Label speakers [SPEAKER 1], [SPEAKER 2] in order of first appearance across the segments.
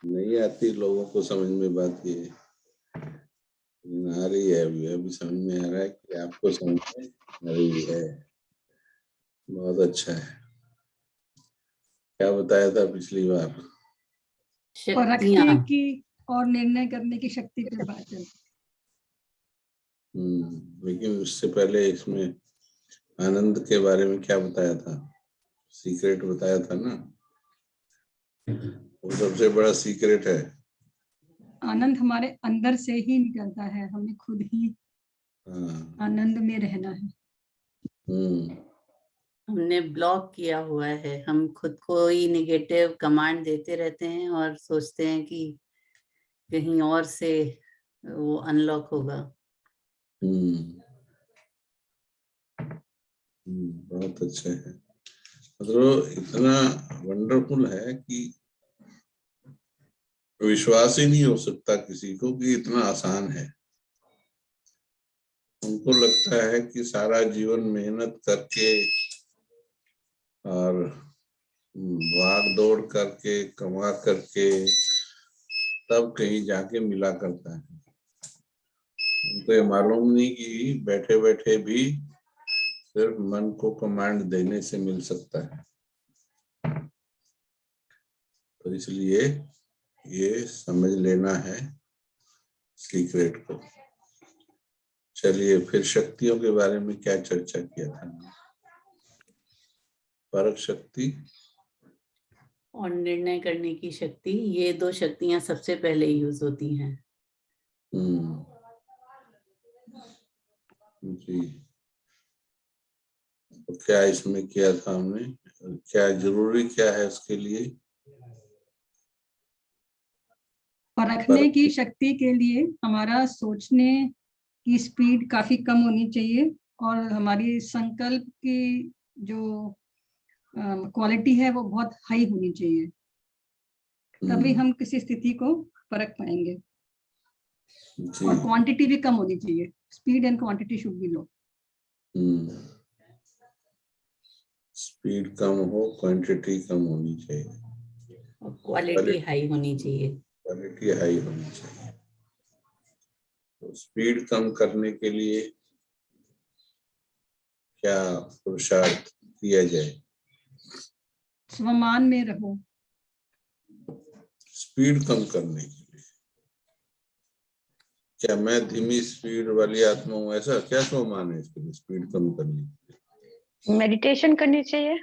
[SPEAKER 1] नहीं आती लोगों को समझ में बात ये आ रही है। अभी समझ में आ रहा है कि आपको समझ में आ रही है। बहुत अच्छा है। क्या बताया था पिछली बार?
[SPEAKER 2] परखने की और निर्णय करने की शक्ति पे बात चल।
[SPEAKER 1] लेकिन उससे पहले इसमें आनंद के बारे में क्या बताया था? सीक्रेट बताया था ना, वो सबसे बड़ा सीक्रेट है।
[SPEAKER 2] आनंद हमारे अंदर से ही निकलता है, हमें खुद ही आनंद में रहना है।
[SPEAKER 3] हमने ब्लॉक किया हुआ है, हम खुद को ही निगेटिव कमांड देते रहते हैं और सोचते हैं कि कहीं और से वो अनलॉक होगा।
[SPEAKER 1] बहुत अच्छा है। मतलब इतना वंडरफुल है कि विश्वास ही नहीं हो सकता किसी को कि इतना आसान है। उनको लगता है कि सारा जीवन मेहनत करके और भाग दौड़ करके कमा करके तब कहीं जाके मिला करता है। उनको ये मालूम नहीं कि बैठे बैठे भी सिर्फ मन को कमांड देने से मिल सकता है। तो इसलिए ये समझ लेना है सीक्रेट को। चलिए फिर शक्तियों के बारे में क्या चर्चा किया था? परख शक्ति
[SPEAKER 3] और निर्णय करने की शक्ति, ये दो शक्तियां सबसे पहले यूज होती हैं।
[SPEAKER 1] जी। तो क्या इसमें किया था हमने? क्या जरूरी क्या है उसके लिए?
[SPEAKER 2] परखने की शक्ति के लिए हमारा सोचने की स्पीड काफी कम होनी चाहिए और हमारी संकल्प की जो क्वालिटी है वो बहुत हाई होनी चाहिए, तभी हम किसी स्थिति को परख पाएंगे। और क्वांटिटी भी कम होनी चाहिए। Speed and quantity should be low.
[SPEAKER 1] Speed कम हो, क्वांटिटी कम होनी चाहिए
[SPEAKER 3] और क्वालिटी हाई होनी चाहिए।
[SPEAKER 1] क्वालिटी हाई होनी चाहिए। तो स्पीड कम करने के लिए क्या पुरुषार्थ किया जाए?
[SPEAKER 2] स्वमान में रहो।
[SPEAKER 1] स्पीड कम करने के लिए क्या मैं धीमी स्पीड वाली आत्मा हूँ, ऐसा क्या स्वमान है इसके लिए? स्पीड कम करने के लिए
[SPEAKER 4] मेडिटेशन करनी चाहिए।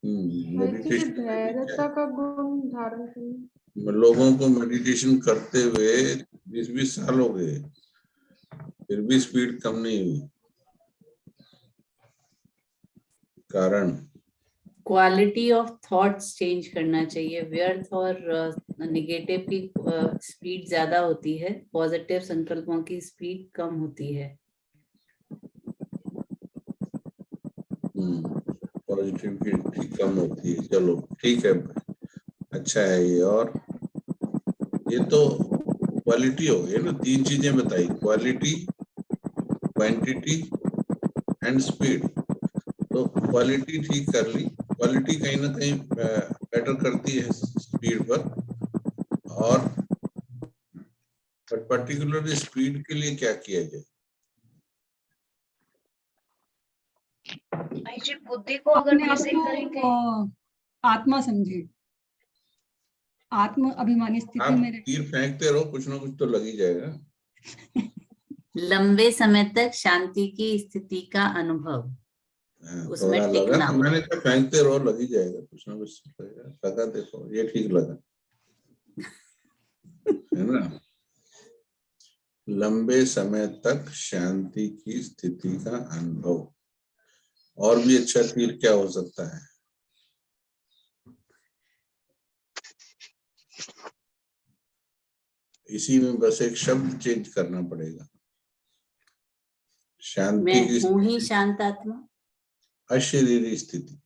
[SPEAKER 1] मेडिटेशन
[SPEAKER 5] धैर्यता का गुण धारण करना।
[SPEAKER 1] लोगों को मेडिटेशन करते हुए 20-20 साल हो गए, फिर भी स्पीड कम नहीं हुई। कारण
[SPEAKER 3] क्वालिटी ऑफ थॉट्स चेंज करना चाहिए। व्यर्थ और नेगेटिव की स्पीड ज्यादा होती है, पॉजिटिव संकल्पों की स्पीड कम होती है।
[SPEAKER 1] पॉजिटिव की कम होती है। चलो ठीक है, अच्छा है ये। और ये तो क्वालिटी हो गई ना, 3 चीजें बताई, क्वालिटी, क्वांटिटी एंड स्पीड। तो क्वालिटी ठीक कर ली, क्वालिटी कहीं ना कहीं बेटर करती है स्पीड पर। और पर्टिकुलरली स्पीड के लिए क्या किया जाए?
[SPEAKER 4] बुद्धि को अगर कैसे करेंगे,
[SPEAKER 2] आत्मा समझे, आत्म अभिमानी स्थिति में रहे।
[SPEAKER 1] तीर फेंकते रहो, कुछ ना कुछ तो लग ही जाएगा।
[SPEAKER 3] लंबे समय तक शांति की स्थिति का अनुभव, उसमें टिकना।
[SPEAKER 1] तो मैंने कहा फेंकते रहो, लग ही जाएगा, कुछ ना कुछ लगेगा। लगा, देखो ये ठीक लगा है ना। लंबे समय तक शांति की स्थिति का अनुभव। और भी अच्छा तीर क्या हो सकता है? इसी में बस एक शब्द चेंज करना पड़ेगा। शांति
[SPEAKER 3] मैं
[SPEAKER 1] की
[SPEAKER 3] हूं ही शांत आत्मा।
[SPEAKER 1] अशरीरी स्थिति।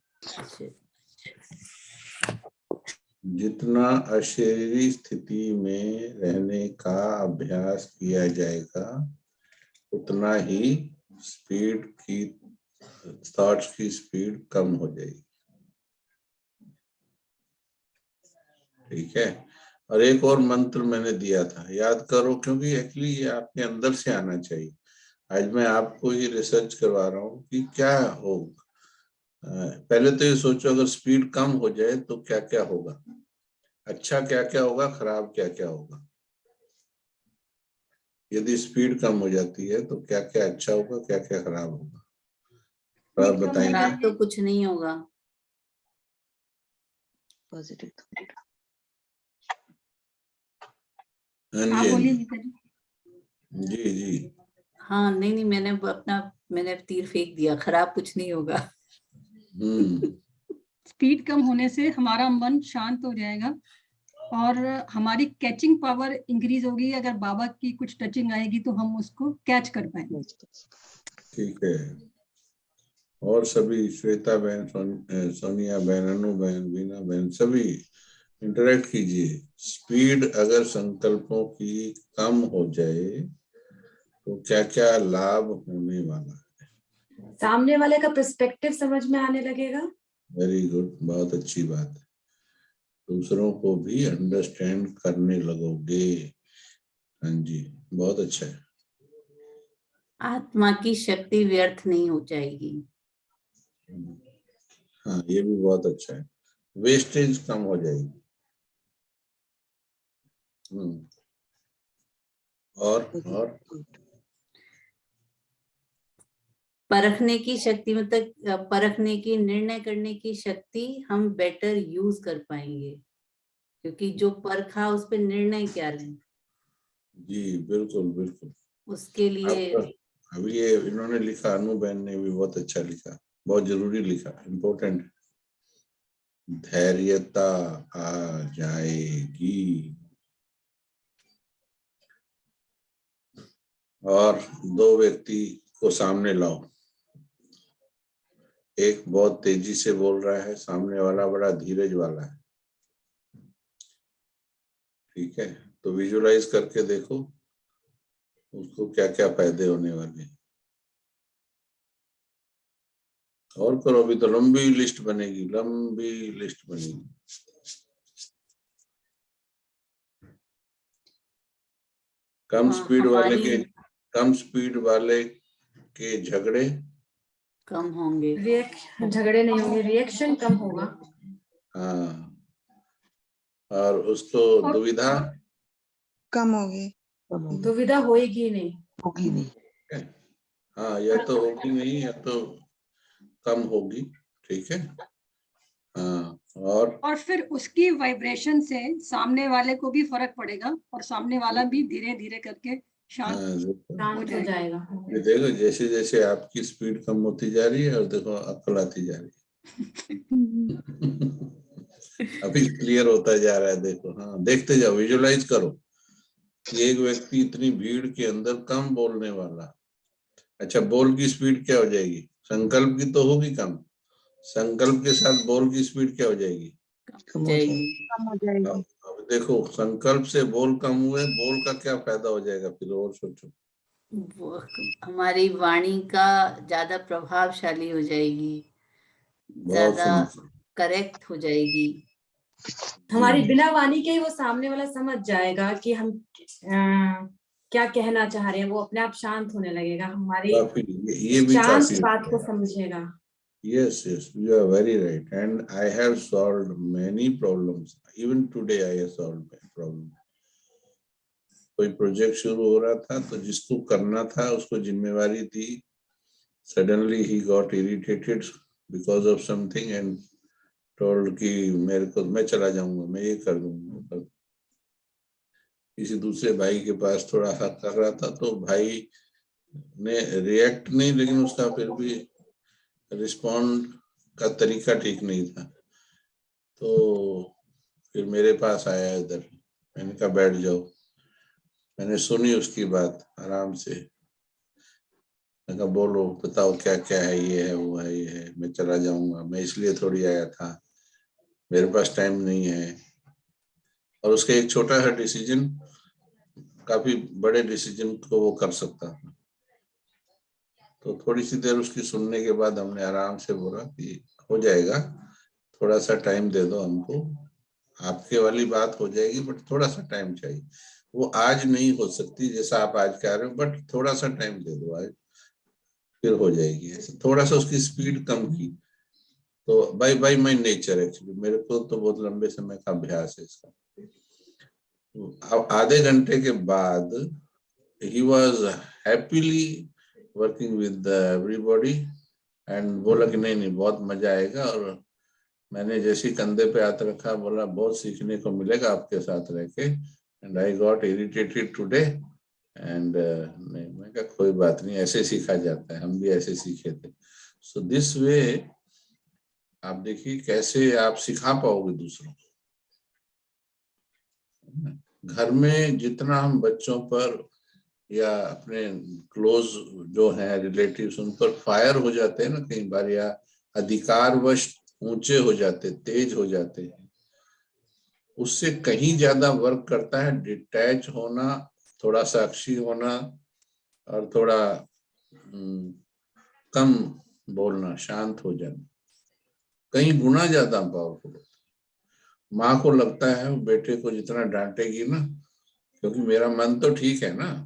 [SPEAKER 1] जितना अशरीरी स्थिति में रहने का अभ्यास किया जाएगा उतना ही स्पीड की, थॉट्स की स्पीड कम हो जाएगी। ठीक है। और एक और मंत्र मैंने दिया था, याद करो, क्योंकि एक्चुअली ये आपके अंदर से आना चाहिए। आज मैं आपको ये रिसर्च करवा रहा हूँ कि क्या होगा। पहले तो ये सोचो, अगर स्पीड कम हो जाए तो क्या क्या होगा, अच्छा क्या क्या होगा, खराब क्या क्या होगा। यदि स्पीड कम हो जाती है तो क्या क्या अच्छा होगा, क्या क्या खराब होगा, तो आप बताएंगे।
[SPEAKER 3] खराब तो कुछ नहीं होगा।
[SPEAKER 6] पॉजिटिव।
[SPEAKER 1] हाँ
[SPEAKER 2] आप
[SPEAKER 1] जी, हाँ
[SPEAKER 2] बोलिए
[SPEAKER 1] जी
[SPEAKER 2] गीता जी।
[SPEAKER 1] जी जी।
[SPEAKER 3] हाँ नहीं, मैंने तीर फेंक दिया, खराब कुछ नहीं होगा।
[SPEAKER 2] स्पीड कम होने से हमारा मन शांत हो जाएगा और हमारी कैचिंग पावर इंक्रीज होगी। अगर बाबा की कुछ टचिंग आएगी तो हम उसको कैच कर पाएंगे।
[SPEAKER 1] ठीक है। और सभी, श्वेता बहन, सोनिया बहन, अनु बहन, वीना बहन, सभी इंटरेक्ट कीजिए। स्पीड अगर संकल्पों की कम हो जाए तो क्या क्या लाभ होने वाला है।
[SPEAKER 5] सामने वाले का पर्सपेक्टिव समझ में आने लगेगा।
[SPEAKER 1] वेरी गुड, बहुत अच्छी बात है। दूसरों को भी अंडरस्टैंड करने लगोगे। हाँ जी, बहुत अच्छा है।
[SPEAKER 3] आत्मा की शक्ति व्यर्थ नहीं हो जाएगी।
[SPEAKER 1] हाँ, ये भी बहुत अच्छा है। वेस्टेज कम हो जाएगी। और
[SPEAKER 3] परखने की शक्ति, मतलब परखने की, निर्णय करने की शक्ति हम बेटर यूज कर पाएंगे, क्योंकि जो परखा उस पर निर्णय क्या लें।
[SPEAKER 1] जी बिल्कुल बिल्कुल।
[SPEAKER 3] उसके लिए
[SPEAKER 1] अभी ये इन्होंने लिखा, अनु बहन ने भी बहुत अच्छा लिखा, बहुत जरूरी लिखा, इम्पोर्टेंट। धैर्यता आ जाएगी। और दो व्यक्ति को सामने लाओ, एक बहुत तेजी से बोल रहा है, सामने वाला बड़ा धीरज वाला है। ठीक है, तो विजुलाइज करके देखो उसको क्या क्या फायदे होने वाले हैं। और करो, अभी तो लंबी लिस्ट बनेगी, लंबी लिस्ट बनेगी। कम स्पीड वाले के झगड़े
[SPEAKER 3] कम होंगे।
[SPEAKER 5] झगड़े नहीं होंगे, रिएक्शन कम होगा।
[SPEAKER 1] हाँ, और उसको दुविधा
[SPEAKER 6] कम होगी।
[SPEAKER 5] दुविधा होगी नहीं।
[SPEAKER 6] होगी नहीं।
[SPEAKER 1] हाँ, या तो होगी नहीं या तो कम होगी। ठीक है। हाँ, और
[SPEAKER 2] फिर उसकी वाइब्रेशन से सामने वाले को भी फर्क पड़ेगा और सामने वाला भी धीरे धीरे करके शांत हो जाएगा।
[SPEAKER 1] ये देखो, जैसे जैसे आपकी स्पीड कम होती जा रही है और देखो अक्ल आती जा रही है। अभी क्लियर होता जा रहा है, देखो। हाँ, देखते जाओ, विजुलाइज करो कि एक व्यक्ति इतनी भीड़ के अंदर कम बोलने वाला। अच्छा, बोल की स्पीड क्या हो जाएगी? संकल्प की तो होगी कम, संकल्प के साथ बोल की स्पीड क्या हो जाएगी?
[SPEAKER 6] कम हो जाएगी।
[SPEAKER 1] अब देखो, संकल्प से बोल कम हुए, बोल का क्या फायदा हो जाएगा फिर, और सोचो।
[SPEAKER 3] वो हमारी वाणी का ज्यादा प्रभावशाली हो जाएगी, ज्यादा करेक्ट हो जाएगी।
[SPEAKER 5] हमारी बिना वाणी के ही वो सामने वाला समझ जाएगा कि हम क्या कहना चाह रहे हैं। वो अपने आप शांत होने लगेगा, हमारी
[SPEAKER 1] ये भी
[SPEAKER 5] शांत
[SPEAKER 1] काफी
[SPEAKER 5] बात को समझेगा।
[SPEAKER 1] Yes, you are very right. And I have solved many problems. Even today I have solved a problem. कोई प्रोजेक्ट शुरू हो रहा था तो जिसको करना था उसको जिम्मेवारी दी, suddenly he got irritated because of something and told कि मैं चला जाऊंगा, मैं ये कर दूंगा। किसी दूसरे भाई के पास थोड़ा हक कर रहा था तो भाई ने रिएक्ट नहीं, लेकिन उसका फिर भी रिस्पॉन्ड का तरीका ठीक नहीं था। तो फिर मेरे पास आया इधर, मैंने कहा बैठ जाओ। मैंने सुनी उसकी बात आराम से। मैंने कहा बोलो, बताओ क्या क्या है, ये है वो है ये है, मैं चला जाऊंगा, मैं इसलिए थोड़ी आया था, मेरे पास टाइम नहीं है। और उसका एक छोटा सा डिसीजन काफी बड़े डिसीजन को वो कर सकता था। तो थोड़ी सी देर उसकी सुनने के बाद हमने आराम से बोला कि हो जाएगा, थोड़ा सा टाइम दे दो हमको, आपके वाली बात हो जाएगी, बट थोड़ा सा टाइम चाहिए। वो आज नहीं हो सकती जैसा आप आज कह रहे हो, बट थोड़ा सा टाइम दे दो, आज फिर हो जाएगी। ऐसे थोड़ा सा उसकी स्पीड कम की तो बाय माय नेचर, एक्चुअली मेरे को तो बहुत लंबे समय का अभ्यास है इसका। अब आधे घंटे के बाद he was happily working with everybody and बोला कि नहीं बहुत मजा आएगा। और मैंने जैसे कंधे पे हाथ रखा, बोला बहुत सीखने को मिलेगा आपके साथ रह के, and I got irritated today and नहीं, मैं कहा कोई बात नहीं, ऐसे सीखा जाता है, हम भी ऐसे सीखे थे। सो दिस वे आप देखिए कैसे आप सिखा पाओगे दूसरों को। घर में जितना हम बच्चों पर या अपने क्लोज जो है रिलेटिव्स उन पर फायर हो जाते हैं ना कई बार, या अधिकारवश ऊंचे हो जाते, तेज हो जाते हैं, उससे कहीं ज्यादा वर्क करता है डिटैच होना, थोड़ा साक्षी होना और थोड़ा कम बोलना, शांत हो जाना, कहीं गुना ज्यादा पावरफुल होता है। माँ को लगता है बेटे को जितना डांटेगी ना, क्योंकि मेरा मन तो ठीक है ना,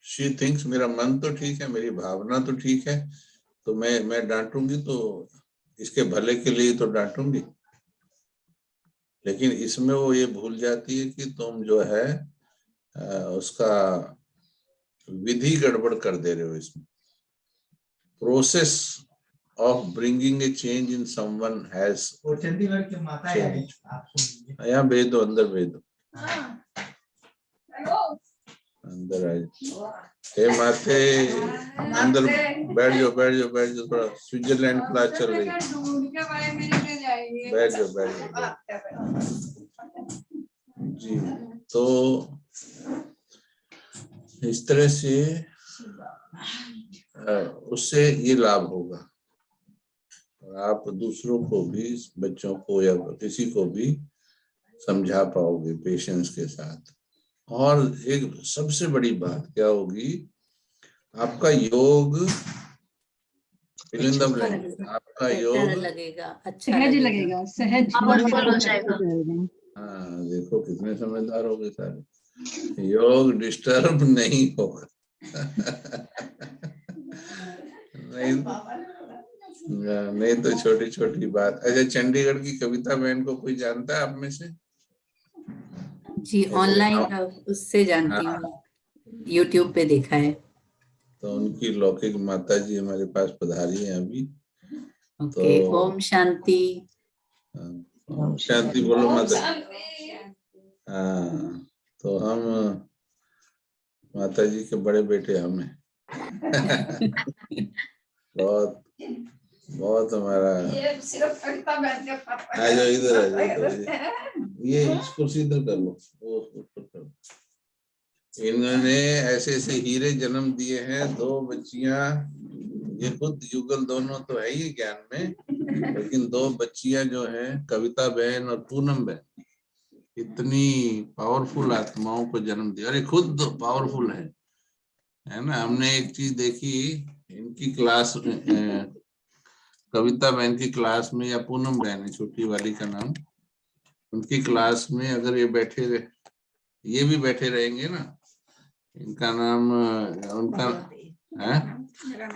[SPEAKER 1] शी थिंक्स मेरा मन तो ठीक है, मेरी भावना तो ठीक है, तो मैं डांटूंगी तो इसके भले के लिए तो डांटूंगी। लेकिन इसमें वो ये भूल जाती है कि तुम जो है उसका विधि गड़बड़ कर दे रहे हो। इसमें process of bringing a change in someone has changed। यहाँ भेज दो, अंदर भेज दो, अंदर आ जाओ। हे माथे, अंदर बैठ जाओ, थोड़ा स्विट्जरलैंड क्लास चल रही है, बैठ जाओ जी। तो इस तरह से उससे ये लाभ होगा, आप दूसरों को भी, बच्चों को या किसी को भी समझा पाओगे पेशेंस के साथ। और एक सबसे बड़ी बात क्या होगी, आपका योग आपका योग
[SPEAKER 3] लगेगा, अच्छा
[SPEAKER 2] सहज लगेगा, सहज
[SPEAKER 4] पावरफुल हो जाएगा।
[SPEAKER 1] हाँ देखो कितने समझदार हो गए सारे, योग डिस्टर्ब नहीं होगा। नहीं तो छोटी छोटी बात। अच्छा, चंडीगढ़ की कविता बहन को कोई जानता है आप में से?
[SPEAKER 3] जी, ऑनलाइन उससे जानती हूँ, यूट्यूब पे देखा है।
[SPEAKER 1] तो उनकी लौकिक माता जी हमारे पास पधारी है अभी।
[SPEAKER 3] ओके, ओम शांति।
[SPEAKER 1] ओम शांति बोलो माता। हाँ, तो हम माता जी के बड़े बेटे हम हैं। बहुत बहुत हमारा। आ जाओ इधर, आ जाओ, ये कुर्सी इधर कर लो, वो ऊपर कर लो। इन्होंने ऐसे ऐसे हीरे जन्म दिए हैं, 2 बच्चियां, ये खुद युगल दोनों तो है ही ज्ञान में, लेकिन 2 बच्चियां जो हैं, कविता बहन और पूनम बहन, इतनी पावरफुल आत्माओं को जन्म दिया। अरे खुद पावरफुल है ना। हमने एक चीज देखी, इनकी क्लास कविता बहन की क्लास में, या पूनम बहन है छोटी वाली का नाम, उनकी क्लास में अगर ये भी बैठे रहेंगे ना, इनका नाम उनका है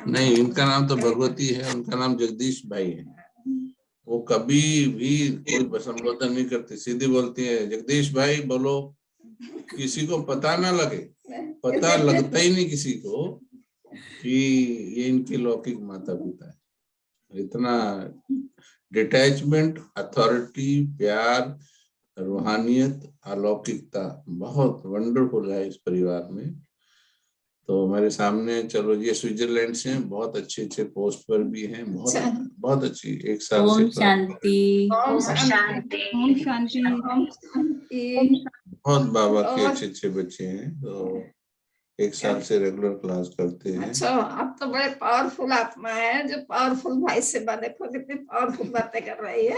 [SPEAKER 1] नहीं, इनका नाम तो भगवती है, उनका नाम जगदीश भाई है। वो कभी भी कोई संबोधन नहीं करती, सीधी बोलती है जगदीश भाई बोलो, किसी को पता ना लगे, पता लगता ही नहीं किसी को कि ये इनके लौकिक माता पिता है। इतना डिटैचमेंट, अथॉरिटी, प्यार, रूहानियत, अलौकिकता बहुत वंडरफुल है इस परिवार में। तो मेरे सामने, चलो ये स्विट्जरलैंड से हैं, बहुत अच्छे पोस्ट पर भी हैं, बहुत अच्छी, 1 साल से।
[SPEAKER 3] ओम शांति।
[SPEAKER 4] ओम शांति।
[SPEAKER 2] ओम शांति।
[SPEAKER 1] बहुत बाबा के अच्छे बच्चे हैं, तो 1 साल से रेगुलर क्लास करते हैं।
[SPEAKER 7] अच्छा, आप तो बड़े पावरफुल आत्मा है, जो पावरफुल भाई से देखो कितनी पावरफुल बातें कर रही है।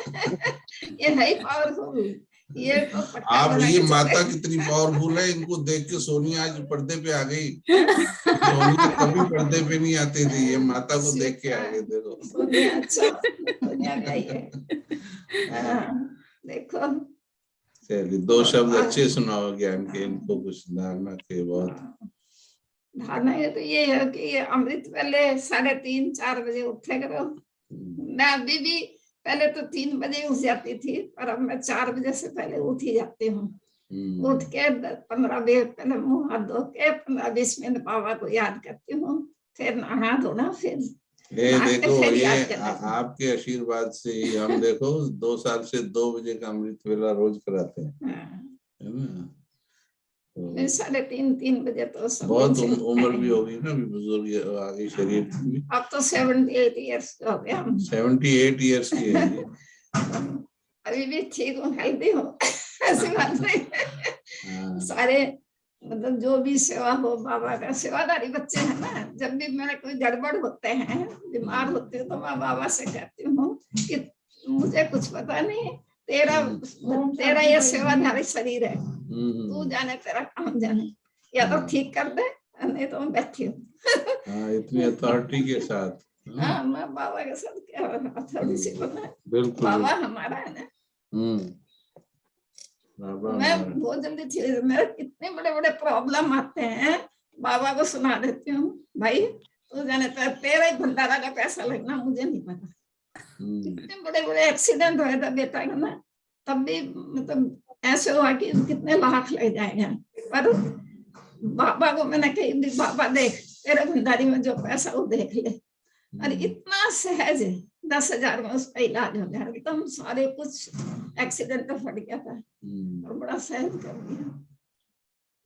[SPEAKER 7] ये है पावरफुल। ये तो
[SPEAKER 1] आप, ये माता कितनी पावरफुल है, इनको देख के सोनिया आज पर्दे पे आ गई। सोनिया कभी पर्दे पे नहीं आती थी, ये माता को देख के आ गई। देखो सोनिया, अच्छा सोनिया गई है। देखो
[SPEAKER 7] तो
[SPEAKER 1] चलिए 2 शब्द अच्छे सुनाओ ज्ञान के, इनको कुछ धारणा के बहुत।
[SPEAKER 7] धारणा ये तो ये है कि अमृत पहले 3:30-4 बजे उठे करो। मैं अभी भी पहले तो 3 बजे उठ जाती थी, पर अब मैं 4 बजे से पहले उठ ही जाती हूँ। उठ के 15-20 पहले मुंह हाथ धो के 15-20 मिनट बाबा को याद करती हूँ, फिर नहा धोना, फिर
[SPEAKER 1] ये
[SPEAKER 7] नहा के
[SPEAKER 1] देखो
[SPEAKER 7] फिर
[SPEAKER 1] ये
[SPEAKER 7] याद करना।
[SPEAKER 1] आपके आशीर्वाद से ही हम देखो 2 साल से 2 बजे का अमृत वेला रोज कराते हैं,
[SPEAKER 7] हाँ,
[SPEAKER 1] है ना। तो
[SPEAKER 7] मैं 3:30 बजे तो सब
[SPEAKER 1] बहुत
[SPEAKER 7] दिन से
[SPEAKER 1] उम्र
[SPEAKER 7] उठते
[SPEAKER 1] भी
[SPEAKER 7] हैं।
[SPEAKER 1] होगी ना, अभी बुजुर्ग आगे शरीर की भी।
[SPEAKER 7] अब तो 78 इयर्स हो गए हम।
[SPEAKER 1] 78 ईयर्स की है ये।
[SPEAKER 7] अभी भी ठीक हूँ, हेल्दी हूँ, ऐसी बात नहीं।
[SPEAKER 1] हाँ,
[SPEAKER 7] सारे मतलब जो भी सेवा हो बाबा का, सेवादारी बच्चे हैं ना, जब भी मेरे कोई गड़बड़ होते हैं, बीमार होते हैं, तो मैं बाबा से कहती हूँ कि मुझे कुछ पता नहीं, तेरा ये सेवाधारी शरीर है, तू जाने तेरा काम जाने, या तो ठीक कर दे नहीं तो मैं बैठी हूँ।
[SPEAKER 1] हाँ, इतनी अथॉरिटी के साथ।
[SPEAKER 7] हाँ, मैं बाबा के साथ क्या अथॉरिटी से बोलना है,
[SPEAKER 1] बिल्कुल
[SPEAKER 7] बाबा हमारा है ना।
[SPEAKER 1] बाबा
[SPEAKER 7] मैं
[SPEAKER 1] हमारा।
[SPEAKER 7] बहुत जल्दी ठीक, मेरे कितने बड़े बड़े प्रॉब्लम आते हैं, बाबा को सुना देती हूँ, भाई तू जाने तेरा ही भंडारा का पैसा लगना, मुझे नहीं पता। कितने बड़े बड़े एक्सीडेंट हुए थे बेटा का ना, तब भी मतलब ऐसे हुआ कि कितने लाख लग जाएंगे, पर बाबा को मैंने कही बाबा देख तेरे भंडारी में जो पैसा वो देख ले, और इतना सहज 10,000 में उसका इलाज हो गया, एकदम सारे कुछ एक्सीडेंट तो फट गया था और बड़ा सहज कर दिया।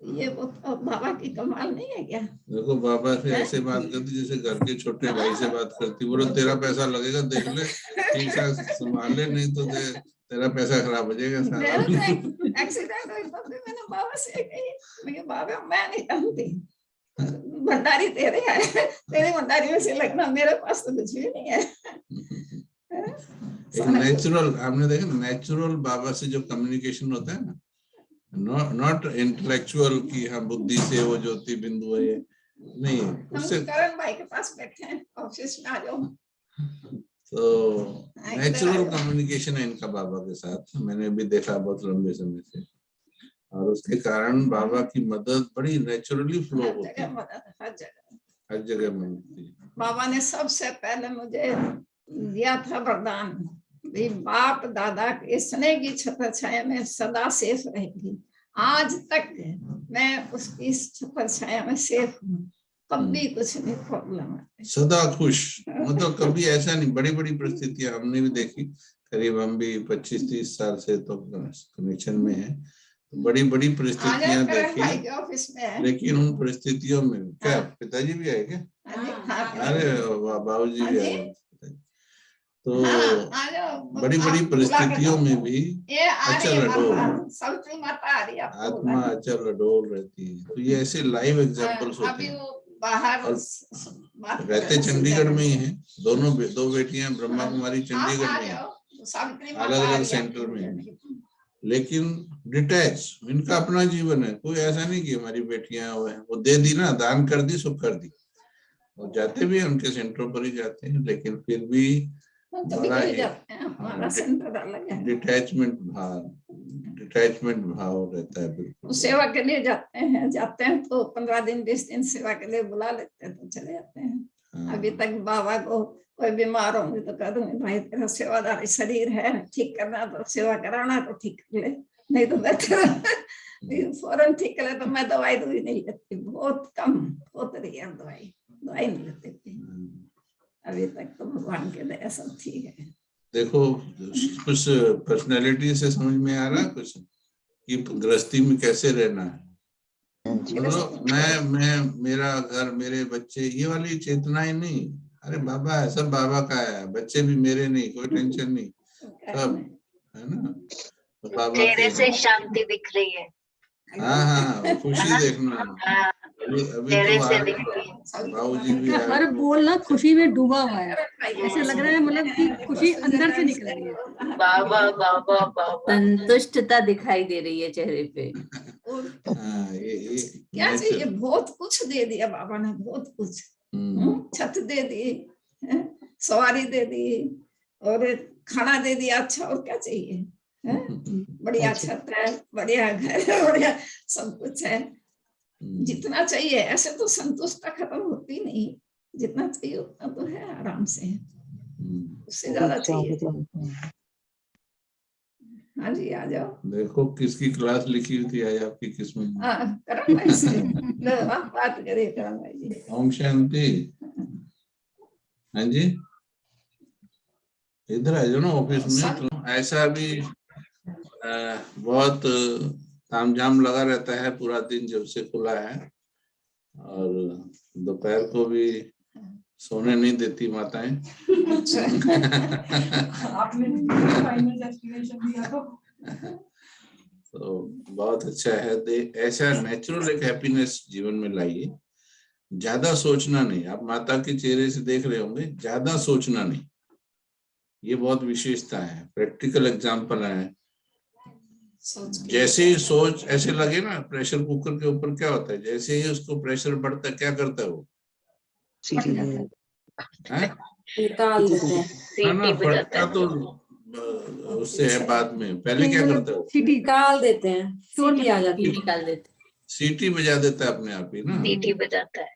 [SPEAKER 7] ये वो बाबा की कमाल नहीं है क्या।
[SPEAKER 1] देखो बाबा से ऐसे बात करती जैसे घर के छोटे भाई से बात करती, बोलो तेरा पैसा लगेगा, देख ले ठीक ठाक संभाल ले, नहीं तो तेरा पैसा खराब हो जाएगा सारा।
[SPEAKER 7] एक्सीडेंट हुई तब भी मैंने बाबा से कही, बाबा मैं नहीं जानती, भंडारी तेरे है, तेरे भंडारी में से लगना, मेरे पास तो कुछ भी नहीं है।
[SPEAKER 1] नेचुरल, आपने देखा नेचुरल बाबा से जो कम्युनिकेशन होता है ना, नॉट इंटेलेक्चुअल की हाँ बुद्धि से वो ज्योति बिंदु है, नहीं उससे।
[SPEAKER 7] करण भाई के पास बैठे हैं, ऑफिस में आ जाओ।
[SPEAKER 1] तो नेचुरल कम्युनिकेशन है इनका बाबा के साथ, मैंने भी देखा बहुत लंबे समय से, और उसके कारण बाबा की मदद बड़ी नेचुरली फ्लो होती है, हर जगह मिलती है।
[SPEAKER 7] बाबा ने सबसे पहले मुझे दिया था वरदान, बाप दादा के स्नेह की छत्रछाया में सदा सेफ रहेगी। आज तक मैं उसकी छत्रछाया में सेफ हूँ, कभी कुछ नहीं प्रॉब्लम है, सदा
[SPEAKER 1] खुश। मतलब कभी ऐसा नहीं, बड़ी बड़ी परिस्थितियां हमने भी देखी, करीब हम भी 25-30 साल से तो कनेक्शन में है, तो बड़ी बड़ी परिस्थितियां देखी,
[SPEAKER 7] ऑफिस में,
[SPEAKER 1] लेकिन उन परिस्थितियों में क्या पिताजी भी आए क्या? अरे बाबूजी भी आए। तो बड़ी बड़ी परिस्थितियों में भी अचल अडोल, आत्मा अचल अडोल रहती है। तो ये ऐसे लाइव एग्जांपल्स होते हैं। रहते चंडीगढ़ में ही है, दो बेटियां ब्रह्मा कुमारी चंडीगढ़ में है, अलग अलग सेंटर में है, लेकिन डिटैच, इनका अपना जीवन है। कोई ऐसा नहीं कि हमारी बेटियां वो दे दी ना, दान कर दी सुख कर दी, और जाते भी उनके सेंटरों पर ही जाते हैं, लेकिन फिर भी डिटैचमेंट भाव रहता है। बिल्कुल
[SPEAKER 7] सेवा के लिए जाते हैं तो 15 दिन 20 दिन सेवा के लिए बुला लेते हैं तो चले जाते हैं। अभी तक बाबा को कोई बीमार होंगे तो कह दूंगी भाई तेरा सेवादारी शरीर है, ठीक करना तो सेवा कराना तो ठीक कर ले, नहीं तो मैं फौरन ठीक करे तो मैं दवाई नहीं लेती, बहुत कम होती रही है दवाई नहीं लेती थी। अभी तक तो भगवान के दया सब ठीक है।
[SPEAKER 1] देखो कुछ पर्सनैलिटी से समझ में आ रहा है कुछ कि गृहस्थी में कैसे रहना है। मतलब मैं मेरा घर मेरे बच्चे, ये वाली चेतना ही नहीं। अरे बाबा है, सब बाबा का है, बच्चे भी मेरे नहीं, कोई टेंशन नहीं, सब है ना। तो बाबा
[SPEAKER 4] चेहरे से शांति दिख रही है।
[SPEAKER 1] हाँ खुशी देखना। अभी तो बाबूजी भी
[SPEAKER 2] हर बोलना खुशी में डूबा हुआ है, ऐसे लग रहा है मतलब कि खुशी अंदर से निकल रही है।
[SPEAKER 3] बाबा बाबा बाबा संतुष्टता दिखाई दे रही है चेहरे पे।
[SPEAKER 7] क्या चाहिए, बहुत कुछ दे दिया बाबा ने, बहुत कुछ। छत दे दी, सवारी दे दी और खाना दे दिया, अच्छा और क्या चाहिए। है, बढ़िया छत है, बढ़िया घर है, बढ़िया सब कुछ है, जितना चाहिए। ऐसे तो संतुष्टता खत्म होती नहीं, जितना चाहिए उतना तो है, आराम से है, उससे ज्यादा चाहिए। हाँ जी, आ जाओ।
[SPEAKER 1] देखो किसकी क्लास लिखी हुई थी आज आपकी किस्मत में।
[SPEAKER 7] हाँ, करण भाई से लो, आप बात करिए करण भाई जी।
[SPEAKER 1] ओम शांति। हाँ जी, इधर आ जाओ ना ऑफिस में। तो ऐसा भी बहुत तामझाम लगा रहता है पूरा दिन जब से खुला है, और दोपहर को भी सोने नहीं देती माताएं।
[SPEAKER 2] आपने फाइनल डेस्टिनेशन दिया
[SPEAKER 1] तो बहुत अच्छा है। ऐसा नेचुरल एक हैप्पीनेस जीवन में लाइए, ज्यादा सोचना नहीं। आप माता के चेहरे से देख रहे होंगे, ज्यादा सोचना नहीं, ये बहुत विशेषता है। प्रैक्टिकल एग्जांपल है। जैसे ही सोच ऐसे लगे ना, प्रेशर कुकर के ऊपर क्या होता है, जैसे ही उसको प्रेशर बढ़ता है क्या करता है वो,
[SPEAKER 5] निकाल देते हैं,
[SPEAKER 1] है ना, फटता तो उससे है बाद में, पहले क्या करता है वो,
[SPEAKER 5] निकाल देते हैं, सीटी आ जाती है,
[SPEAKER 3] निकाल देते।
[SPEAKER 1] सीटी बजा देता है अपने आप ही ना,
[SPEAKER 4] सीटी बजाता है।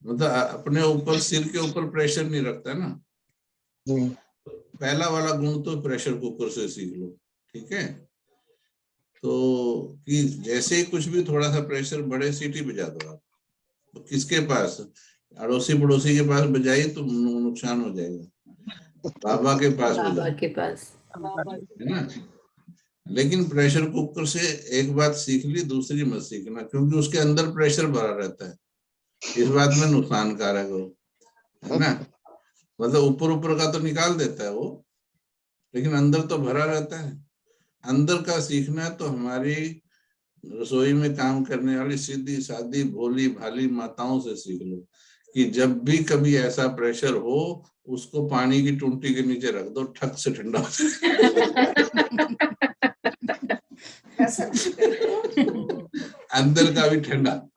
[SPEAKER 1] मतलब अपने ऊपर, सिर के ऊपर प्रेशर नहीं रखता है ना। पहला वाला गुण तो प्रेशर कुकर से सीख लो, ठीक है। तो कि जैसे ही कुछ भी थोड़ा सा प्रेशर बढ़े, सीटी बजा दो आप। तो किसके पास, अड़ोसी पड़ोसी के पास बजाइए तो नुकसान हो जाएगा, बाबा के पास
[SPEAKER 3] बाबा
[SPEAKER 1] बजाओ,
[SPEAKER 3] के पास।
[SPEAKER 1] है ना। लेकिन प्रेशर कुकर से एक बात सीख ली, दूसरी मत सीखना, क्योंकि उसके अंदर प्रेशर भरा रहता है, इस बात में नुकसानकारक हो, है ना। मतलब ऊपर ऊपर का तो निकाल देता है वो, लेकिन अंदर तो भरा रहता है। अंदर का सीखना है तो हमारी रसोई में काम करने वाली सीधी सादी भोली भाली माताओं से सीख लो, कि जब भी कभी ऐसा प्रेशर हो, उसको पानी की टूंटी के नीचे रख दो, ठक से ठंडा हो अंदर का भी ठंडा।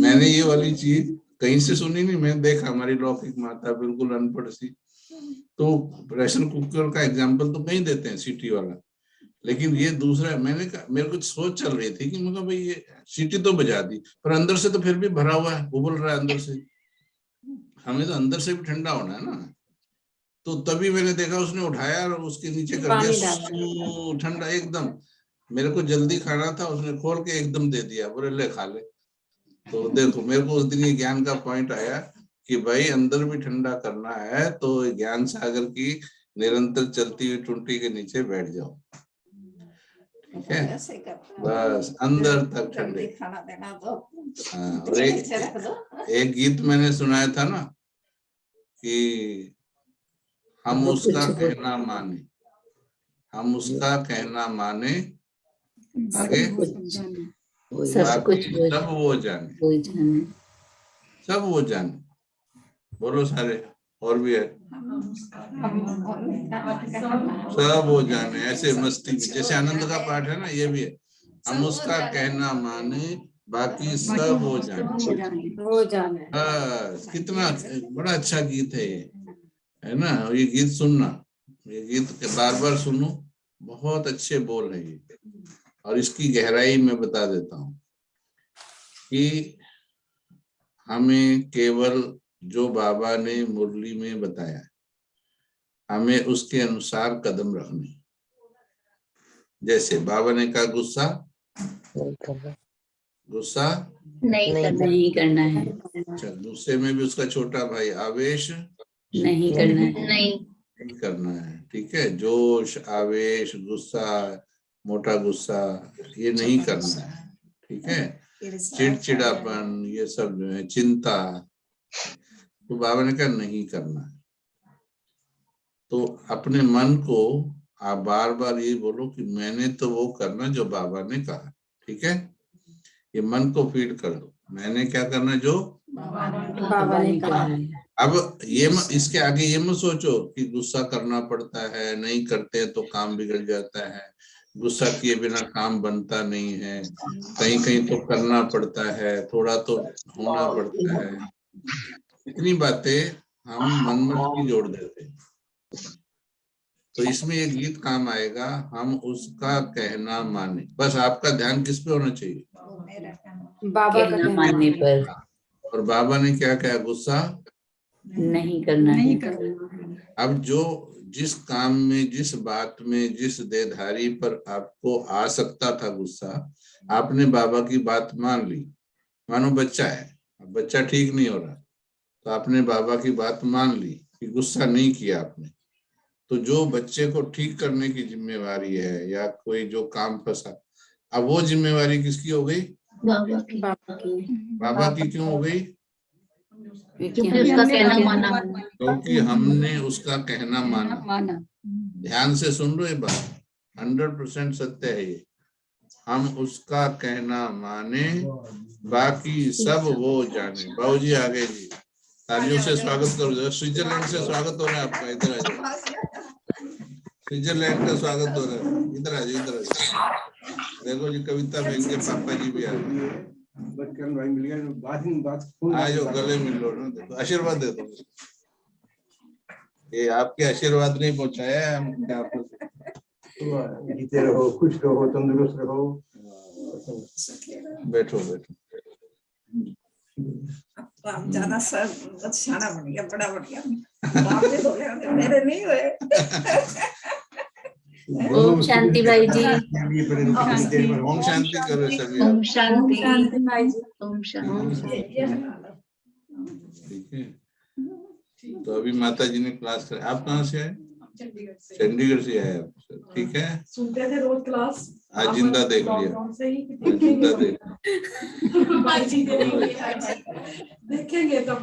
[SPEAKER 1] मैंने ये वाली चीज कहीं से सुनी नहीं, मैंने देखा हमारी लौकिक माता बिल्कुल अनपढ़ सी, तो प्रेशर कुकर का एग्जांपल तो कहीं देते हैं सीटी वाला, लेकिन ये दूसरा मैंने कहा, मेरे को सोच चल रही थी कि मैं भाई ये सीटी तो बजा दी, पर अंदर से तो फिर भी भरा हुआ है, उबल रहा है अंदर से, हमें तो अंदर से भी ठंडा होना है ना। तो तभी मैंने देखा उसने उठाया और उसके नीचे कर दिया ठंडा एकदम। मेरे को जल्दी खाना था, उसने खोल के एकदम दे दिया, बोले ले खा ले। तो देखो मेरे को उस दिन ये ज्ञान का पॉइंट आया कि भाई अंदर भी ठंडा करना है तो ज्ञान सागर की निरंतर चलती हुई टूंटी के नीचे बैठ जाओ, ठीक है, बस अंदर तक ठंडे। हाँ, और एक गीत मैंने सुनाया था ना कि हम उसका कहना माने, हम उसका कहना माने, आगे
[SPEAKER 3] सब कुछ
[SPEAKER 1] सब वो जाने, सब वो जाने, बोलो सारे, और भी है सब वो जाने, ऐसे मस्ती में, जैसे आनंद का पाठ है ना, ये भी है, हम उसका कहना माने बाकी सब वो जाने। बस कितना बड़ा अच्छा गीत है ये, है ना। ये गीत सुनना, ये गीत बार बार सुनो, बहुत अच्छे बोल है ये। और इसकी गहराई मैं बता देता हूँ कि हमें केवल जो बाबा ने मुरली में बताया, हमें उसके अनुसार कदम रखने। जैसे बाबा ने कहा गुस्सा, गुस्सा
[SPEAKER 3] नहीं करना है।
[SPEAKER 1] अच्छा, गुस्से में भी उसका छोटा भाई आवेश
[SPEAKER 3] नहीं करना है।
[SPEAKER 1] नहीं करना है, ठीक है। जोश, आवेश, गुस्सा, मोटा गुस्सा, ये नहीं करना है, ठीक है। चिड़चिड़ापन, ये सब जो है, चिंता, तो बाबा ने कहा नहीं करना है। तो अपने मन को आप बार बार ये बोलो कि मैंने तो वो करना जो बाबा ने कहा, ठीक है। ये मन को फीड कर दो, मैंने क्या करना जो
[SPEAKER 5] बाबा ने कहा।
[SPEAKER 1] अब ये इसके आगे ये मत सोचो कि गुस्सा करना पड़ता है, नहीं करते तो काम बिगड़ जाता है, गुस्सा किए बिना काम बनता नहीं है, कहीं कहीं तो करना पड़ता है, थोड़ा तो होना पड़ता है। इतनी बातें हम मनमत की जोड़ देते हैं, तो इसमें एक गीत काम आएगा, हम उसका कहना माने। बस आपका ध्यान किस पे होना चाहिए?
[SPEAKER 5] बाबा का
[SPEAKER 3] कहना
[SPEAKER 5] कहना
[SPEAKER 3] मानने पर
[SPEAKER 1] और बाबा ने क्या कहा? गुस्सा
[SPEAKER 3] नहीं करना है।
[SPEAKER 2] नहीं करना।
[SPEAKER 1] अब जो जिस काम में, जिस बात में, जिस देधारी पर आपको आ सकता था गुस्सा, आपने बाबा की बात मान ली। मानो बच्चा है, अब बच्चा ठीक नहीं हो रहा, तो आपने बाबा की बात मान ली कि गुस्सा नहीं किया आपने। तो जो बच्चे को ठीक करने की जिम्मेवारी है, या कोई जो काम फंसा, अब वो जिम्मेवारी किसकी हो गई?
[SPEAKER 4] बाबा की।
[SPEAKER 1] बाबा की क्यों हो गई?
[SPEAKER 4] क्योंकि उसका कहना माना।
[SPEAKER 1] क्योंकि हमने उसका कहना माना।
[SPEAKER 2] माना।
[SPEAKER 1] ध्यान से सुन लो ये बात, 100% सत्य है ये। हम उसका कहना माने, बाकी सब वो जाने। बाबू जी आगे जी, तालियों से स्वागत करो। स्विट्जरलैंड से स्वागत हो रहा है आपका, इधर आ जाओ। स्विट्जरलैंड का स्वागत हो रहा है, इधर आ जाओ, इधर आ जाओ। देखो जी, कविता बहन के पापा जी भी आ गए। आ जाओ, गले मिल लो ना, देखो आशीर्वाद दे दो। ये आपके आशीर्वाद नहीं पहुंचाया है हम आपको।
[SPEAKER 8] जीते रहो, खुश रहो, तंदुरुस्त रहो।
[SPEAKER 1] बैठो बैठो।
[SPEAKER 7] तो आप ज्यादा सर शाना बन गया, बड़ा बढ़िया। बाप हो गया, मेरे नहीं हुए।
[SPEAKER 3] ओम शांति भाई जी।
[SPEAKER 1] ओम शांति करो सभी।
[SPEAKER 4] ओम शांति।
[SPEAKER 5] भाई जी।
[SPEAKER 4] ओम शांति।
[SPEAKER 1] ठीक है, तो अभी माता जी ने क्लास कर। आप कहाँ से आए? चंडीगढ़ से आए आप? ठीक है,
[SPEAKER 9] सुनते थे रोज क्लास।
[SPEAKER 1] आज जिंदा देख लिया, जिंदा
[SPEAKER 9] देखेंगे तब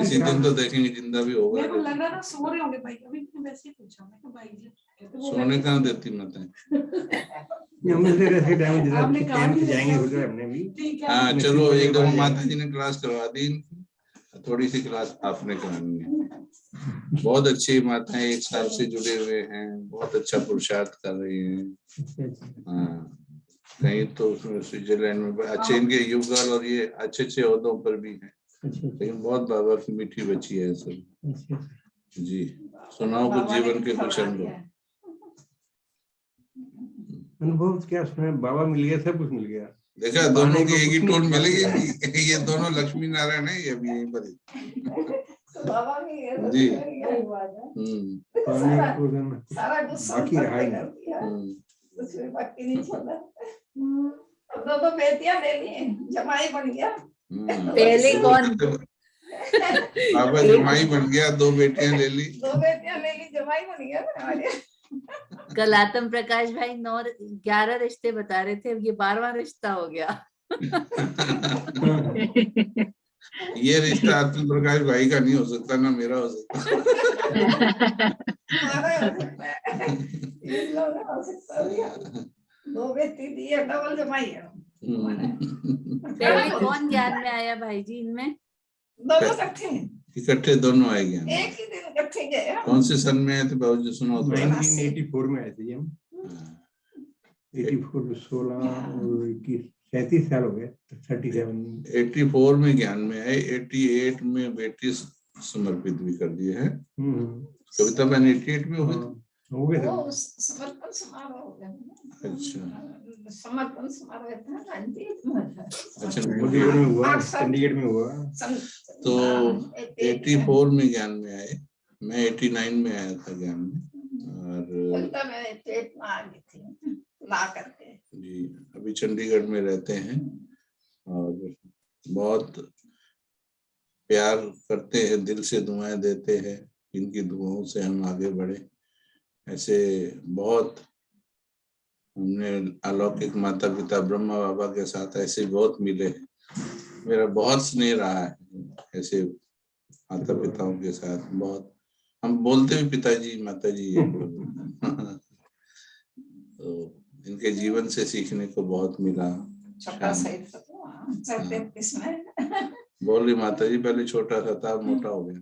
[SPEAKER 1] इसी दिन तो देखेंगे, जिंदा भी होगा।
[SPEAKER 9] मेरे को लग रहा था सो रहे होंगे भाई, अभी वैसे ही पूछा मैं भाई जी
[SPEAKER 1] सोने कहाँ देती माता?
[SPEAKER 9] आपने कहा कि
[SPEAKER 8] जाएंगे उधर हमने भी।
[SPEAKER 9] ठीक है।
[SPEAKER 1] हाँ चलो, एक दो माता जी ने क्लास करवा दी इनकी, थोड़ी सी क्लास आपने करानी है। बहुत अच्छी माताएं 1 साल से जुड़े हुए हैं, बहुत अच्छा पुरुषार्थ कर रही हैं। हाँ, कहीं तो स्विट्जरलैंड में अच्छे इनके युगल और ये अच्छे अच्छे ओहदों पर भी हैं, लेकिन बहुत बाबा की मीठी बच्ची है सब। जी, सुनाओ कुछ जीवन के कुछ अनुभव।
[SPEAKER 8] अनुभव क्या सुना, बाबा मिल गया, सब कुछ मिल गया।
[SPEAKER 1] देखा, दोनों की एक ही टोन मिलेगी। ये दोनों लक्ष्मी नारायण है, ये अभी यहीं पर जी।
[SPEAKER 7] सारा गुस्सा
[SPEAKER 8] बाकी रहा ही
[SPEAKER 7] कुछ भी बाकी नहीं छोड़ा। अब 2 बेटियां ले ली, जमाई बन गया।
[SPEAKER 3] पहले कौन?
[SPEAKER 1] बाबा जमाई बन गया, 2 बेटियां ले ली।
[SPEAKER 7] 2 बेटियां ले ली, जमाई बन गया।
[SPEAKER 3] कल आत्म प्रकाश भाई 9-11 रिश्ते बता रहे थे, अब ये 12वां रिश्ता हो गया।
[SPEAKER 1] ये रिश्ता आत्म प्रकाश भाई का नहीं हो सकता, ना मेरा हो सकता।
[SPEAKER 7] ये 2 बेटी दी है, डबल जमाई है।
[SPEAKER 3] पहले कौन ज्ञान में आया भाई जी इनमें?
[SPEAKER 7] दोनों इकट्ठे
[SPEAKER 1] इकट्ठे दोनों आए गए।
[SPEAKER 7] एक ही दिन इकट्ठे गए।
[SPEAKER 1] कौन से सन में आए थे बाबू जी, सुनो तो।
[SPEAKER 8] 1984 में आए थे हम। 84 में 16 और 21 37 साल हो गए। 37
[SPEAKER 1] 84 में ज्ञान में आए, 88 में बेटी समर्पित भी कर दिए हैं। कविता बहन 88 में
[SPEAKER 8] हो गए थे।
[SPEAKER 7] वो समर्पण समारोह हो गया।
[SPEAKER 1] अच्छा,
[SPEAKER 7] समर्पण समारोह था 98 में।
[SPEAKER 1] अच्छा,
[SPEAKER 8] चंडीगढ़ में हुआ, चंडीगढ़ में हुआ।
[SPEAKER 1] तो 84 में ज्ञान में आए, मैं 89 में आया था ज्ञान में। और
[SPEAKER 7] मैं 88 में आ गई थी ला करके।
[SPEAKER 1] जी, अभी चंडीगढ़ में रहते हैं और बहुत प्यार करते हैं, दिल से दुआएं देते हैं। इनकी दुआओं से हम आगे बढ़े। ऐसे बहुत हमने अलौकिक माता पिता ब्रह्मा बाबा के साथ ऐसे बहुत मिले। मेरा बहुत स्नेह रहा है ऐसे माता पिताओं के साथ। बहुत हम बोलते भी पिताजी माताजी है। तो इनके जीवन से सीखने को बहुत मिला। बोल रही माता जी, पहले छोटा सा था, मोटा हो गया।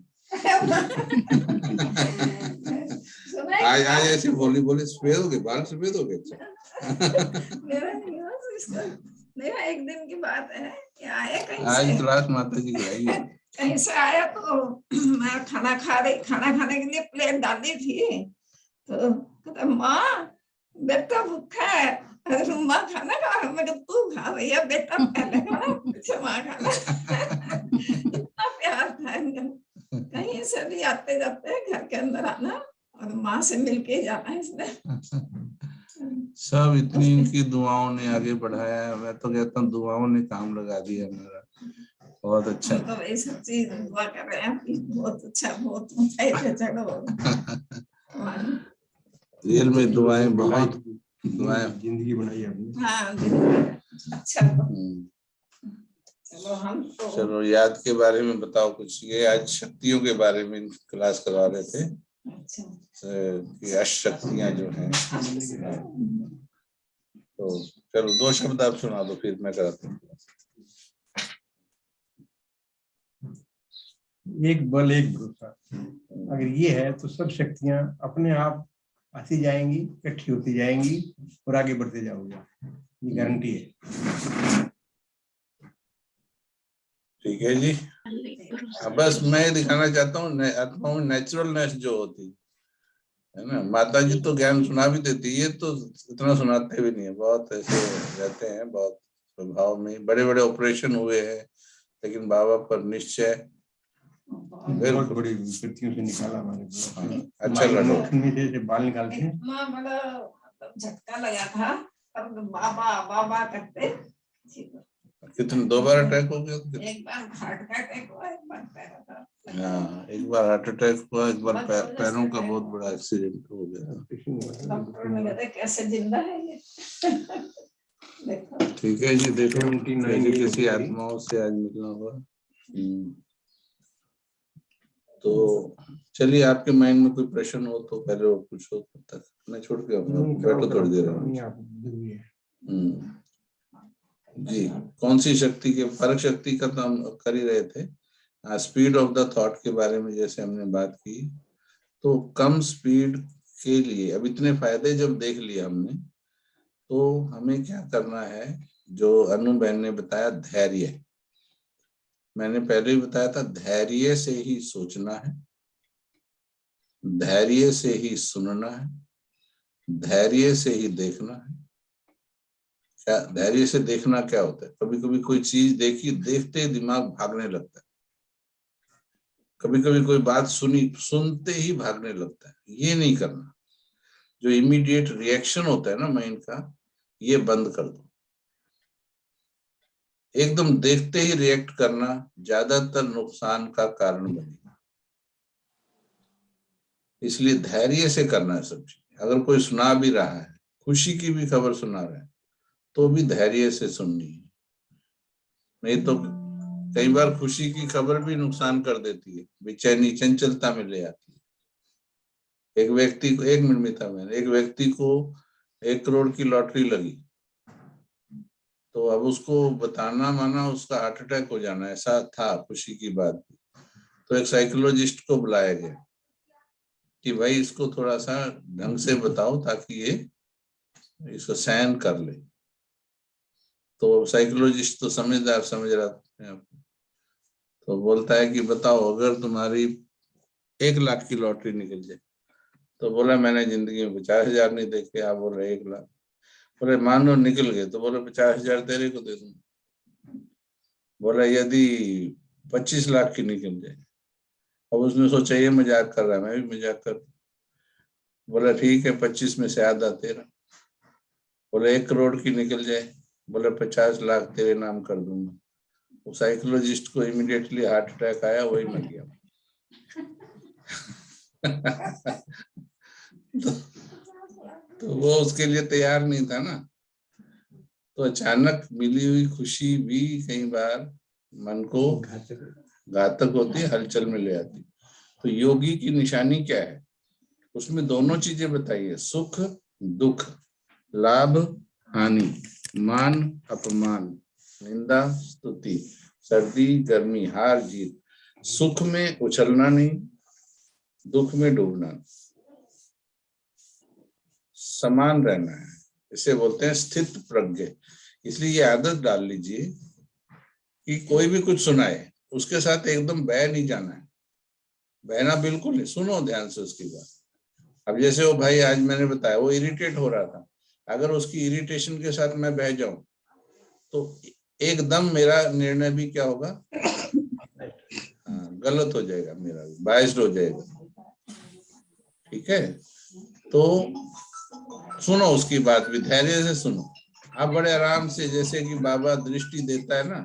[SPEAKER 1] आज ऐसे बोली सफेद हो गए, बाल सफेद हो गए।
[SPEAKER 7] मेरा एक दिन की बात है, आया कहीं
[SPEAKER 1] आज
[SPEAKER 7] से,
[SPEAKER 1] क्लास माता जी आई है।
[SPEAKER 7] कहीं से आया तो मैं खाना खाने के लिए प्लेट डाली थी, तो कहता माँ बेटा भूखा है, अरे माँ खाना खा, मैं कहा तू खा भैया, बेटा पहले खा पीछे माँ खाना। इतना प्यार था इनका, कहीं से भी आते जाते घर के अंदर आना और माँ से मिलके जाना इसने।
[SPEAKER 1] सब इतनी इनकी दुआओं ने आगे बढ़ाया है। मैं तो कहता हूँ दुआओं ने काम लगा दिया हमारा। बहुत अच्छा।
[SPEAKER 7] तो ये सब चीज दुआ कर रहे हैं कि बहुत अच्छा, बहुत ऊंचाई पे चढ़ो।
[SPEAKER 1] रियल में दुआएं, बहुत दुआएं।
[SPEAKER 8] जिंदगी बनाई आपने।
[SPEAKER 7] हाँ अच्छा। चलो हम तो
[SPEAKER 1] चलो याद के बारे में बताओ कुछ। ये आज शक्तियों के बारे में क्लास करवा रहे थे कि अष्टशक्तियां जो हैं। तो चलो 2 शब्द आप सुना दो, फिर मैं कराता हूँ।
[SPEAKER 8] एक बल एक भरोसा, अगर ये है तो सब शक्तियां अपने आप आती जाएंगी, इकट्ठी होती जाएंगी और आगे बढ़ते जाओगे, ये गारंटी है।
[SPEAKER 1] ठीक है जी। बस मैं दिखाना चाहता हूँ आत्माओं में नेचुरलनेस जो होती है ना। माता जी तो ज्ञान सुना भी देती है, तो इतना सुनाते भी नहीं है, बहुत ऐसे रहते हैं, बहुत स्वभाव में। बड़े बड़े ऑपरेशन हुए हैं लेकिन बाबा पर निश्चय।
[SPEAKER 8] बहुत बड़ी विपत्तियों से निकाला हमारे।
[SPEAKER 1] अच्छा लगा।
[SPEAKER 8] से बाल निकालते हैं।
[SPEAKER 7] इतना बड़ा झटका लगा था, अब बाबा बाबा करते।
[SPEAKER 1] कितने 2 बार अटैक हो गया?
[SPEAKER 7] एक बार हार्ट का अटैक हुआ, एक बार पैरों का।
[SPEAKER 1] हाँ, एक बार हार्ट अटैक हुआ, एक बार पैरों का बहुत बड़ा एक्सीडेंट हो गया।
[SPEAKER 7] डॉक्टर ने कहते कैसे जिंदा है ये। देखो
[SPEAKER 1] ठीक है जी। देखो किसी आत्माओं से आज मिलना हुआ। तो चलिए, आपके माइंड में कोई प्रश्न हो तो पहले वो पूछो, तब तक मैं छोड़ के बैठो थोड़ी देर। जी, कौन सी शक्ति के, परक शक्ति का तो हम कर ही रहे थे। स्पीड ऑफ द थॉट के बारे में जैसे हमने बात की, तो कम स्पीड के लिए अब इतने फायदे जब देख लिए हमने, तो हमें क्या करना है, जो अनु बहन ने बताया धैर्य। मैंने पहले ही बताया था, धैर्य से ही सोचना है, धैर्य से ही सुनना है, धैर्य से ही देखना है। क्या धैर्य से देखना क्या होता है? कभी कभी कोई चीज देखी, देखते ही दिमाग भागने लगता है। कभी कभी कोई बात सुनी, सुनते ही भागने लगता है। ये नहीं करना। जो इमीडिएट रिएक्शन होता है ना माइंड का, ये बंद कर दो। एकदम देखते ही रिएक्ट करना ज्यादातर नुकसान का कारण बनेगा। इसलिए धैर्य से करना है सब चीज। अगर कोई सुना भी रहा है, खुशी की भी खबर सुना रहा है, तो भी धैर्य से सुननी है। नहीं तो कई बार खुशी की खबर भी नुकसान कर देती है, बेचैनी चंचलता में ले आती है। एक व्यक्ति को, 1 मिनट में था मैंने, एक व्यक्ति को 1 करोड़ की लॉटरी लगी, तो अब उसको बताना माना उसका हार्ट अटैक हो जाना, ऐसा था खुशी की बात। तो एक साइकोलॉजिस्ट को बुलाया गया कि भाई इसको थोड़ा सा ढंग से बताओ ताकि ये इसको सहन कर ले। तो साइकोलॉजिस्ट तो समझदार समझ रहा था, तो बोलता है कि बताओ अगर तुम्हारी 1 लाख की लॉटरी निकल जाए। तो बोला मैंने जिंदगी में 50,000 नहीं देखे, आप बोल रहे 1 लाख। बोले मान लो निकल गए, तो बोले 50,000 तेरे को दे दूंगा। बोला यदि 25 लाख की निकल जाए। अब उसने सोचा ये मजाक कर रहा है, मैं भी मजाक कर। बोला ठीक है, 25 में से आधा तेरा। बोले 1 करोड़ की निकल जाए। बोले 50 लाख तेरे नाम कर दूंगा। वो साइकोलॉजिस्ट को इमीडिएटली हार्ट अटैक आया, वही मर गया। तो वो उसके लिए तैयार नहीं था ना। तो अचानक मिली हुई खुशी भी कई बार मन को घातक होती है, हलचल में ले आती। तो योगी की निशानी क्या है? उसमें दोनों चीजें बताई है, सुख दुख, लाभ हानि, मान अपमान, निंदा स्तुति, सर्दी गर्मी, हार जीत। सुख में उछलना नहीं, दुख में डूबना, समान रहना है। इसे बोलते हैं स्थित प्रज्ञ। इसलिए ये आदत डाल लीजिए कि कोई भी कुछ सुनाए, उसके साथ एकदम बह नहीं जाना है। बहना बिल्कुल नहीं, सुनो ध्यान से उसकी बात। अब जैसे वो भाई आज मैंने बताया वो इरिटेट हो रहा था, अगर उसकी इरिटेशन के साथ मैं बह जाऊं तो एकदम मेरा निर्णय भी क्या होगा, गलत हो जाएगा, मेरा बायस्ड हो जाएगा। ठीक है, तो सुनो उसकी बात भी, धैर्य से सुनो। आप बड़े आराम से, जैसे कि बाबा दृष्टि देता है ना,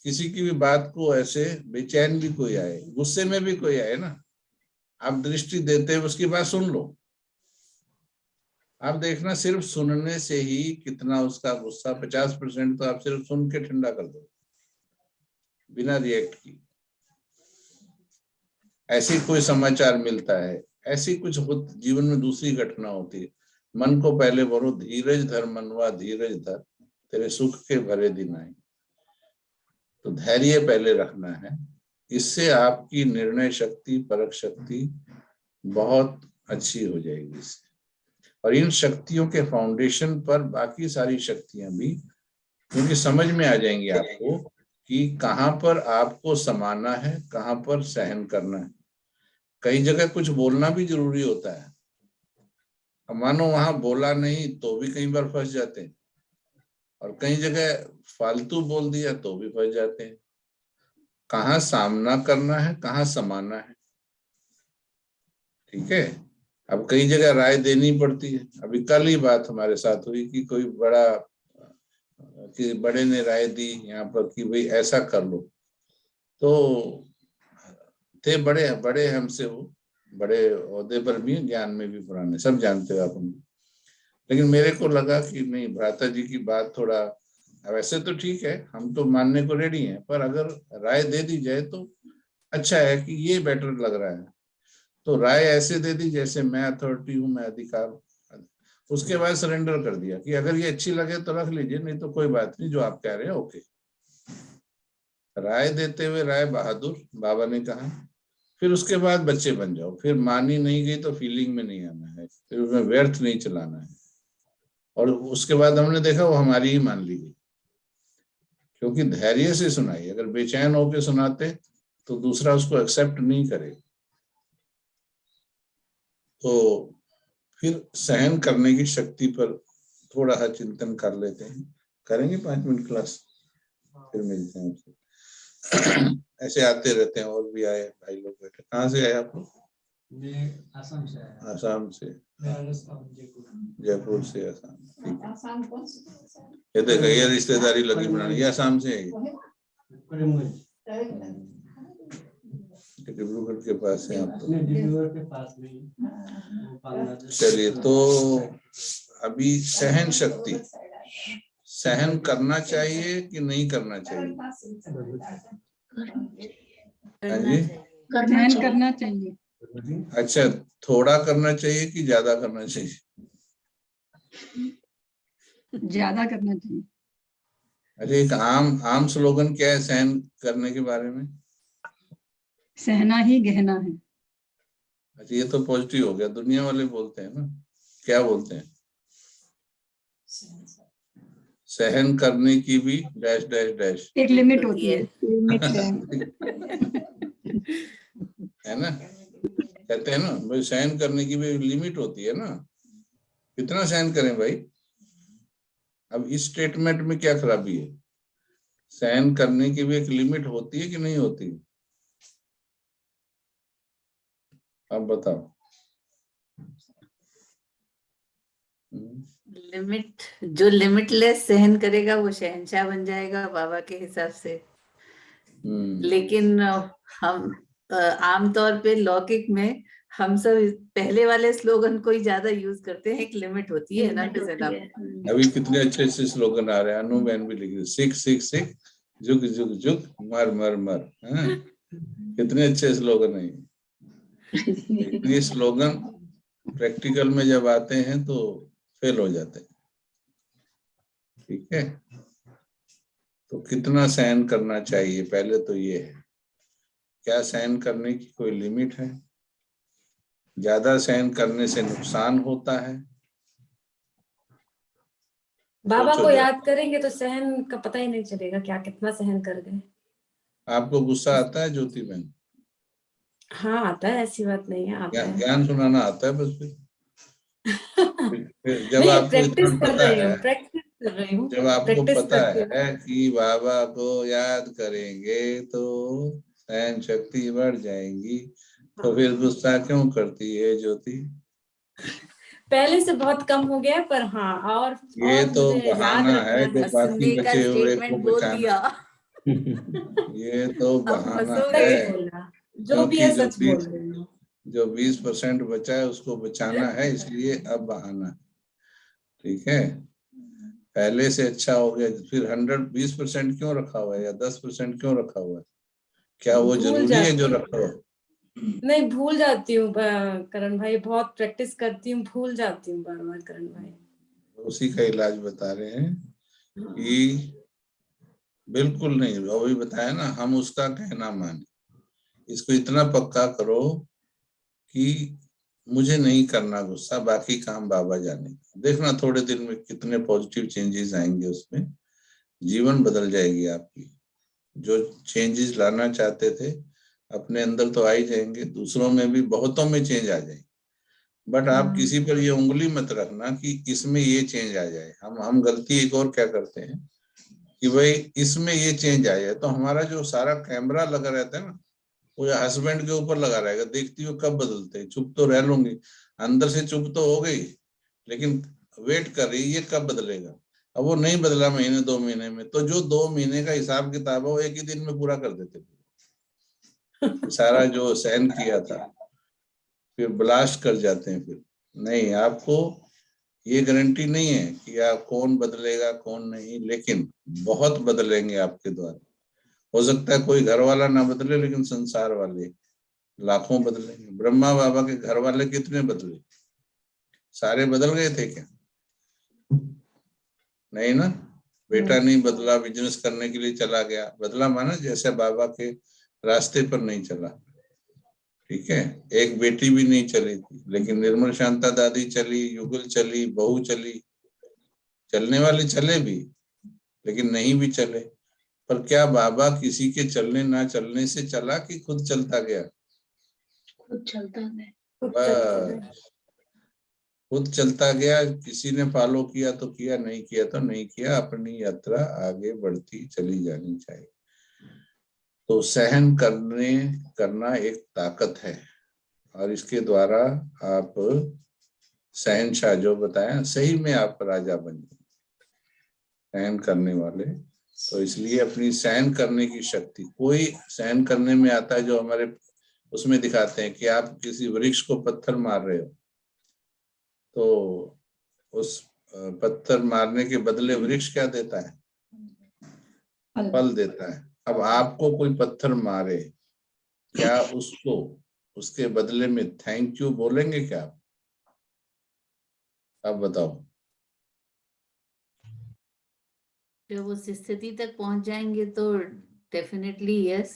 [SPEAKER 1] किसी की भी बात को ऐसे बेचैन भी कोई आए, गुस्से में भी कोई आए ना, आप दृष्टि देते हैं, उसकी बात सुन लो। आप देखना सिर्फ सुनने से ही कितना उसका गुस्सा, 50% तो आप सिर्फ सुन के ठंडा कर दो बिना रिएक्ट की। ऐसी कोई समाचार मिलता है, ऐसी कुछ जीवन में दूसरी घटना होती है, मन को पहले बोलो धीरज धर मनवा धीरज धर, तेरे सुख के भरे दिन आए। तो धैर्य पहले रखना है, इससे आपकी निर्णय शक्ति, परख शक्ति बहुत अच्छी हो जाएगी इससे। और इन शक्तियों के फाउंडेशन पर बाकी सारी शक्तियां भी, क्योंकि समझ में आ जाएंगी आपको कि कहाँ पर आपको समाना है, कहाँ पर सहन करना है। कई जगह कुछ बोलना भी जरूरी होता है, अब मानो वहां बोला नहीं तो भी कई बार फंस जाते हैं, और कई जगह फालतू बोल दिया तो भी फंस जाते हैं। कहाँ सामना करना है, कहाँ समाना है। ठीक है, अब कई जगह राय देनी पड़ती है। अभी कल ही बात हमारे साथ हुई कि कोई बड़े ने राय दी यहाँ पर कि भाई ऐसा कर लो, तो थे बड़े बड़े हमसे, वो बड़े ओहदे पर भी, ज्ञान में भी पुराने, सब जानते हो आप उनको। लेकिन मेरे को लगा कि नहीं, भ्राता जी की बात थोड़ा, वैसे तो ठीक है, हम तो मानने को रेडी हैं, पर अगर राय दे दी जाए तो अच्छा है कि ये बेटर लग रहा है। तो राय ऐसे दे दी जैसे मैं अथॉरिटी हूँ, मैं अधिकार हूँ। उसके बाद सरेंडर कर दिया कि अगर ये अच्छी लगे तो रख लीजिए, नहीं तो कोई बात नहीं, जो आप कह रहे हैं ओके। राय देते हुए राय बहादुर, बाबा ने कहा। फिर उसके बाद बच्चे बन जाओ, फिर मानी नहीं गई तो फीलिंग में नहीं आना है, फिर उसमें व्यर्थ नहीं चलाना है। और उसके बाद हमने देखा वो हमारी ही मान ली गई, क्योंकि धैर्य से सुनाई। अगर बेचैन होकर सुनाते तो दूसरा उसको एक्सेप्ट नहीं करे। तो फिर सहन करने की शक्ति पर थोड़ा सा चिंतन कर लेते हैं, करेंगे 5 मिनट क्लास, फिर मिलते हैं आपसे। ऐसे आते रहते हैं, और भी आए भाई लोग बैठे। कहाँ से आए आप लोग?
[SPEAKER 10] आसाम से आया।
[SPEAKER 1] आसाम से, जयपुर से, आसाम। ठीक है,
[SPEAKER 7] आसाम कौन सी?
[SPEAKER 1] ये देखो ये रिश्तेदारी लगी बनाने, ये आसाम से है, डिब्रूगढ़ के पास है आप तो।
[SPEAKER 10] डिब्रूगढ़ के पास में।
[SPEAKER 1] चलिए, तो अभी सहन शक्ति, सहन करना चाहिए कि नहीं करना चाहिए? हाँ जी,
[SPEAKER 2] सहन करना चाहिए।
[SPEAKER 1] अच्छा, थोड़ा करना चाहिए कि ज्यादा करना चाहिए?
[SPEAKER 2] ज्यादा करना चाहिए।
[SPEAKER 1] अच्छा, एक आम स्लोगन क्या है सहन करने के बारे में?
[SPEAKER 2] सहना ही गहना है।
[SPEAKER 1] अच्छा, ये तो पॉजिटिव हो गया। दुनिया वाले बोलते हैं ना, क्या बोलते हैं? सहन करने की भी डैश डैश डैश
[SPEAKER 2] एक लिमिट होती है।
[SPEAKER 6] लिमिट है।
[SPEAKER 1] है ना, कहते हैं ना भाई, सहन करने की भी लिमिट होती है ना। कितना सहन करें भाई? अब इस स्टेटमेंट में क्या खराबी है? सहन करने की भी एक लिमिट होती है कि नहीं होती? आप बताओ।
[SPEAKER 3] लिमिट, जो लिमिटलेस सहन करेगा वो शहंशाह बन जाएगा बाबा के हिसाब से। लेकिन हम आमतौर पे लौकिक में हम सब पहले वाले स्लोगन को ही ज्यादा यूज करते हैं। एक लिमिट होती है ना।
[SPEAKER 1] अभी कितने अच्छे अच्छे स्लोगन आ रहे हैं, अनु बहन भी लिख रही, सिख सिख सिख, जुग जुग जुग, मर मर मर। कितने अच्छे स्लोगन है ये स्लोगन प्रैक्टिकल में जब आते हैं तो फेल हो जाते हैं। ठीक है, तो कितना सहन करना चाहिए, पहले तो ये है, क्या सहन करने की कोई लिमिट है? ज्यादा सहन करने से नुकसान होता है।
[SPEAKER 5] बाबा को याद करेंगे तो सहन का पता ही नहीं चलेगा क्या कितना सहन कर गए।
[SPEAKER 1] आपको गुस्सा आता है ज्योति बहन?
[SPEAKER 5] हाँ आता है, ऐसी बात नहीं है, आता है।
[SPEAKER 1] ज्ञान सुनाना आता है बस। फिर जब
[SPEAKER 5] नहीं,
[SPEAKER 1] आपको
[SPEAKER 5] प्रैक्टिस
[SPEAKER 1] इतना
[SPEAKER 5] कर
[SPEAKER 1] पता
[SPEAKER 5] रही हूँ,
[SPEAKER 1] है,
[SPEAKER 5] प्रैक्टिस कर रही हूँ,
[SPEAKER 1] जब आपको
[SPEAKER 5] प्रैक्टिस
[SPEAKER 1] पता
[SPEAKER 5] करती हूँ।
[SPEAKER 1] है कि बाबा को याद करेंगे तो सहन शक्ति बढ़ जाएंगी, तो फिर गुस्सा क्यों करती है ज्योति?
[SPEAKER 5] पहले से बहुत कम हो गया है, पर हाँ, और
[SPEAKER 1] ये तो
[SPEAKER 5] मुझे याद
[SPEAKER 1] बहाना
[SPEAKER 5] रखना
[SPEAKER 1] है जो
[SPEAKER 5] है।
[SPEAKER 1] बाकी
[SPEAKER 3] हंसने का
[SPEAKER 1] बचे हुए को
[SPEAKER 3] स्टेटमेंट बोल
[SPEAKER 1] बचाना।
[SPEAKER 3] दिया।
[SPEAKER 1] ये तो
[SPEAKER 3] अब
[SPEAKER 1] बहाना
[SPEAKER 3] हंसोगे।
[SPEAKER 1] है,
[SPEAKER 5] सच बोला, जो भी
[SPEAKER 1] क्योंकि
[SPEAKER 5] है सच बोल रही हूँ।
[SPEAKER 1] जो 20% बचा है उसको बचाना है, इसलिए अब बहाना है। ठीक है, पहले से अच्छा हो गया, फिर 120% क्यों रखा हुआ है या 10% क्यों रखा हुआ है? क्या वो
[SPEAKER 5] भूल
[SPEAKER 1] जरूरी है जो
[SPEAKER 5] जाती
[SPEAKER 1] रखा हुआ?
[SPEAKER 5] नहीं, भूल जाती हूँ करण भाई, बहुत प्रैक्टिस करती हूँ, भूल जाती हूँ बार बार करण भाई।
[SPEAKER 1] उसी का इलाज बता रहे हैं कि बिल्कुल नहीं, अभी बताया ना, हम उसका कहना माने, इसको इतना पक्का करो कि मुझे नहीं करना गुस्सा, बाकी काम बाबा जाने। देखना थोड़े दिन में कितने पॉजिटिव चेंजेस आएंगे, उसमें जीवन बदल जाएगी आपकी। जो चेंजेस लाना चाहते थे अपने अंदर तो आ ही जाएंगे, दूसरों में भी बहुतों में चेंज आ जाएंगे। बट आप किसी पर ये उंगली मत रखना कि इसमें ये चेंज आ जाए। हम गलती एक और क्या करते हैं कि भाई इसमें ये चेंज आ जाए, तो हमारा जो सारा कैमरा लगा रहता है ना, वो हस्बैंड के ऊपर लगा रहेगा, देखती हो कब बदलते हैं। चुप तो रह लूंगी, अंदर से चुप तो हो गई, लेकिन वेट कर रही ये कब बदलेगा। अब वो नहीं बदला महीने 2 महीने में, तो जो 2 महीने का हिसाब किताब है वो एक ही दिन में पूरा कर देते। सारा जो सहन किया था फिर ब्लास्ट कर जाते हैं। फिर नहीं, आपको ये गारंटी नहीं है कि आप कौन बदलेगा कौन नहीं, लेकिन बहुत बदलेंगे आपके द्वारा। हो सकता है कोई घर वाला ना बदले, लेकिन संसार वाले लाखों बदलेंगे। ब्रह्मा बाबा के घर वाले कितने बदले? सारे बदल गए थे क्या? नहीं ना। बेटा नहीं बदला, बिजनेस करने के लिए चला गया, बदला माना जैसे बाबा के रास्ते पर नहीं चला। ठीक है, एक बेटी भी नहीं चली थी, लेकिन निर्मल शांता दादी चली, युगल चली, बहू चली, चलने वाले चले भी, लेकिन नहीं भी चले। पर क्या बाबा किसी के चलने ना चलने से चला कि खुद चलता गया?
[SPEAKER 4] खुद चलता है।
[SPEAKER 1] बस खुद चलता गया। किसी ने फॉलो किया तो किया, नहीं किया तो नहीं किया। अपनी यात्रा आगे बढ़ती चली जानी चाहिए। तो सहन करना एक ताकत है, और इसके द्वारा आप शहनशाह जो बताया, सही में आप राजा बन जाए, सहन करने वाले। तो इसलिए अपनी सहन करने की शक्ति, कोई सहन करने में आता है जो हमारे उसमें दिखाते हैं कि आप किसी वृक्ष को पत्थर मार रहे हो, तो उस पत्थर मारने के बदले वृक्ष क्या देता है? फल देता है। अब आपको कोई पत्थर मारे, क्या उसको उसके बदले में थैंक यू बोलेंगे क्या आप बताओ?
[SPEAKER 3] जब उस स्थिति तक पहुंच जाएंगे तो डेफिनेटली यस।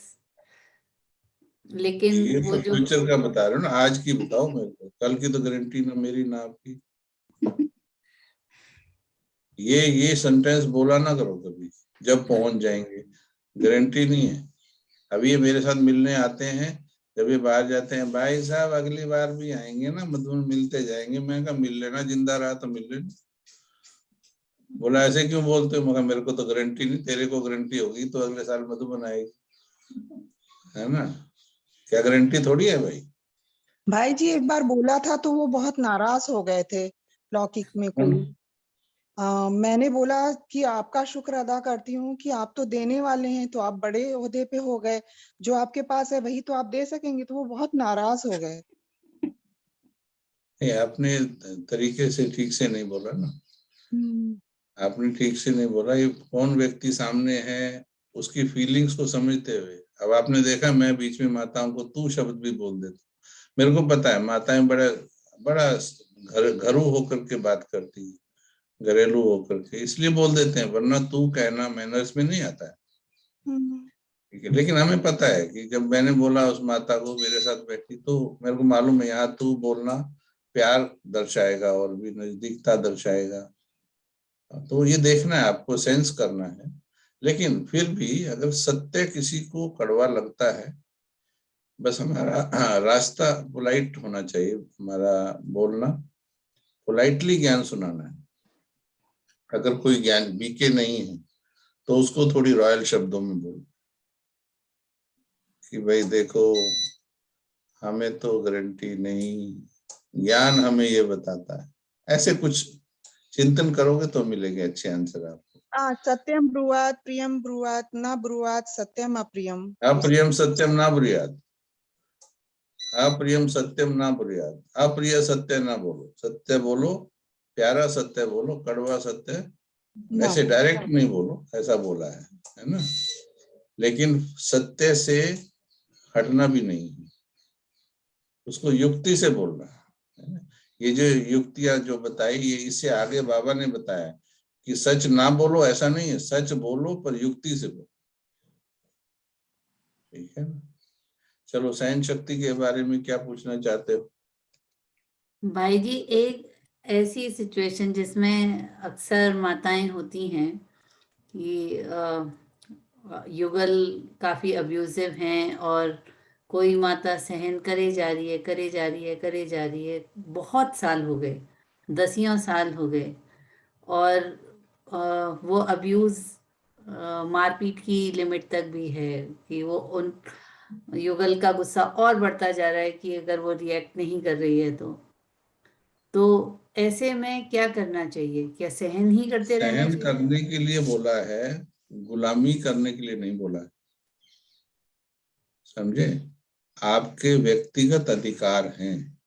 [SPEAKER 3] लेकिन
[SPEAKER 1] ये
[SPEAKER 3] वो
[SPEAKER 1] तो
[SPEAKER 3] जो
[SPEAKER 1] फ्यूचर का बता रहे हो ना, आज की बताओ मेरे को, कल की तो गारंटी ना मेरी ना आपकी। ये सेंटेंस बोला ना करो कभी, जब पहुंच जाएंगे, गारंटी नहीं है। अभी ये मेरे साथ मिलने आते हैं, जब ये बाहर जाते हैं, भाई साहब अगली बार भी आएंगे ना, मधुबन मिलते जाएंगे। मैं कहा मिल लेना, जिंदा रहा तो मिल लेना। बोला ऐसे क्यों बोलते हो? मैं कहा मेरे को तो गारंटी नहीं, तेरे को गारंटी होगी तो अगले साल मधुबन आएगी, है ना? क्या गारंटी थोड़ी है भाई।
[SPEAKER 6] भाई जी एक बार बोला था तो वो बहुत नाराज हो गए थे लौकिक में कोई। मैंने बोला कि आपका शुक्र अदा करती हूँ कि आप तो देने वाले हैं, तो आप बड़े ओहदे पे हो गए, जो आपके पास है वही तो आप दे सकेंगे। तो वो बहुत नाराज हो गए।
[SPEAKER 1] आपने तरीके से ठीक से नहीं बोला ना, आपने ठीक से नहीं बोला। ये कौन व्यक्ति सामने है, उसकी फीलिंग्स को समझते हुए। अब आपने देखा मैं बीच में माताओं को तू शब्द भी बोल देता, मेरे को पता है माताएं बड़ा घरू होकर के बात करती है, घरेलू होकर के, इसलिए बोल देते हैं, वरना तू कहना मैनर्स में नहीं आता है। ठीक है, लेकिन हमें पता है कि जब मैंने बोला उस माता को मेरे साथ बैठी, तो मेरे को मालूम है यहाँ तू बोलना प्यार दर्शाएगा और भी नजदीकता दर्शाएगा। तो ये देखना है आपको, सेंस करना है। लेकिन फिर भी अगर सत्य किसी को कड़वा लगता है बस हमारा रास्ता पोलाइट होना चाहिए, हमारा बोलना पोलाइटली ज्ञान सुनाना है। अगर कोई ज्ञान बीके नहीं है तो उसको थोड़ी रॉयल शब्दों में बोलो कि भाई देखो, हमें तो गारंटी नहीं, ज्ञान हमें ये बताता है। ऐसे कुछ चिंतन करोगे तो मिलेंगे अच्छे आंसर आपको।
[SPEAKER 6] सत्यम ब्रुवात प्रियम ब्रुवात न ब्रुवात सत्यम अप्रियम।
[SPEAKER 1] अप्रियम सत्यम ना ब्रुयात, अप्रियम सत्यम ना ब्रुयात। अप्रिय सत्य ना बोलो, सत्य बोलो, प्यारा सत्य बोलो, कड़वा सत्य ऐसे डायरेक्ट नहीं बोलो, ऐसा बोला है ना। लेकिन सत्य से हटना भी नहीं है, उसको युक्ति से बोलना है ना। ये जो युक्तियां जो बताई, ये इससे आगे बाबा ने बताया कि सच ना बोलो, ऐसा नहीं है, सच बोलो पर युक्ति से बोलो, ठीक है ना। चलो, सहन शक्ति के बारे में क्या पूछना चाहते हो?
[SPEAKER 3] भाई जी, एक ऐसी सिचुएशन जिसमें अक्सर माताएं होती हैं कि युगल काफी अब्यूजिव हैं और कोई माता सहन करे जा रही है, करे जा रही है, करे जा रही है, बहुत साल हो गए, दसियों साल हो गए, और वो अब्यूज मारपीट की लिमिट तक भी है कि वो उन युगल का गुस्सा और बढ़ता जा रहा है कि अगर वो रिएक्ट नहीं कर रही है तो ऐसे में क्या करना चाहिए? क्या सहन ही करते रहना
[SPEAKER 1] सहन
[SPEAKER 3] चाहिए?
[SPEAKER 1] करने के लिए बोला है, गुलामी करने के लिए नहीं बोला है, समझे। आपके व्यक्तिगत अधिकार हैं।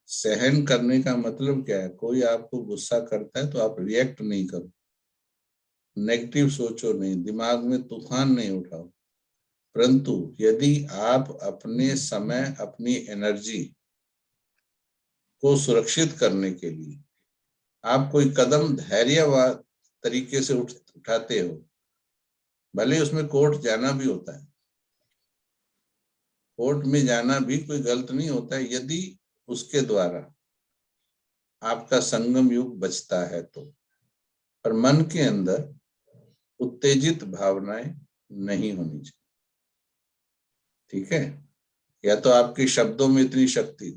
[SPEAKER 1] सहन करने का मतलब क्या है? कोई आपको गुस्सा करता है तो आप रिएक्ट नहीं करो, नेगेटिव सोचो नहीं, दिमाग में तूफान नहीं उठाओ। परंतु यदि आप अपने समय, अपनी एनर्जी को सुरक्षित करने के लिए आप कोई कदम धैर्यवान तरीके से उठाते हो, भले उसमें कोर्ट जाना भी होता है, कोर्ट में जाना भी कोई गलत नहीं होता है, यदि उसके द्वारा आपका संगम युग बचता है तो। पर मन के अंदर उत्तेजित भावनाएं नहीं होनी चाहिए, ठीक है। या तो आपके शब्दों में इतनी शक्ति,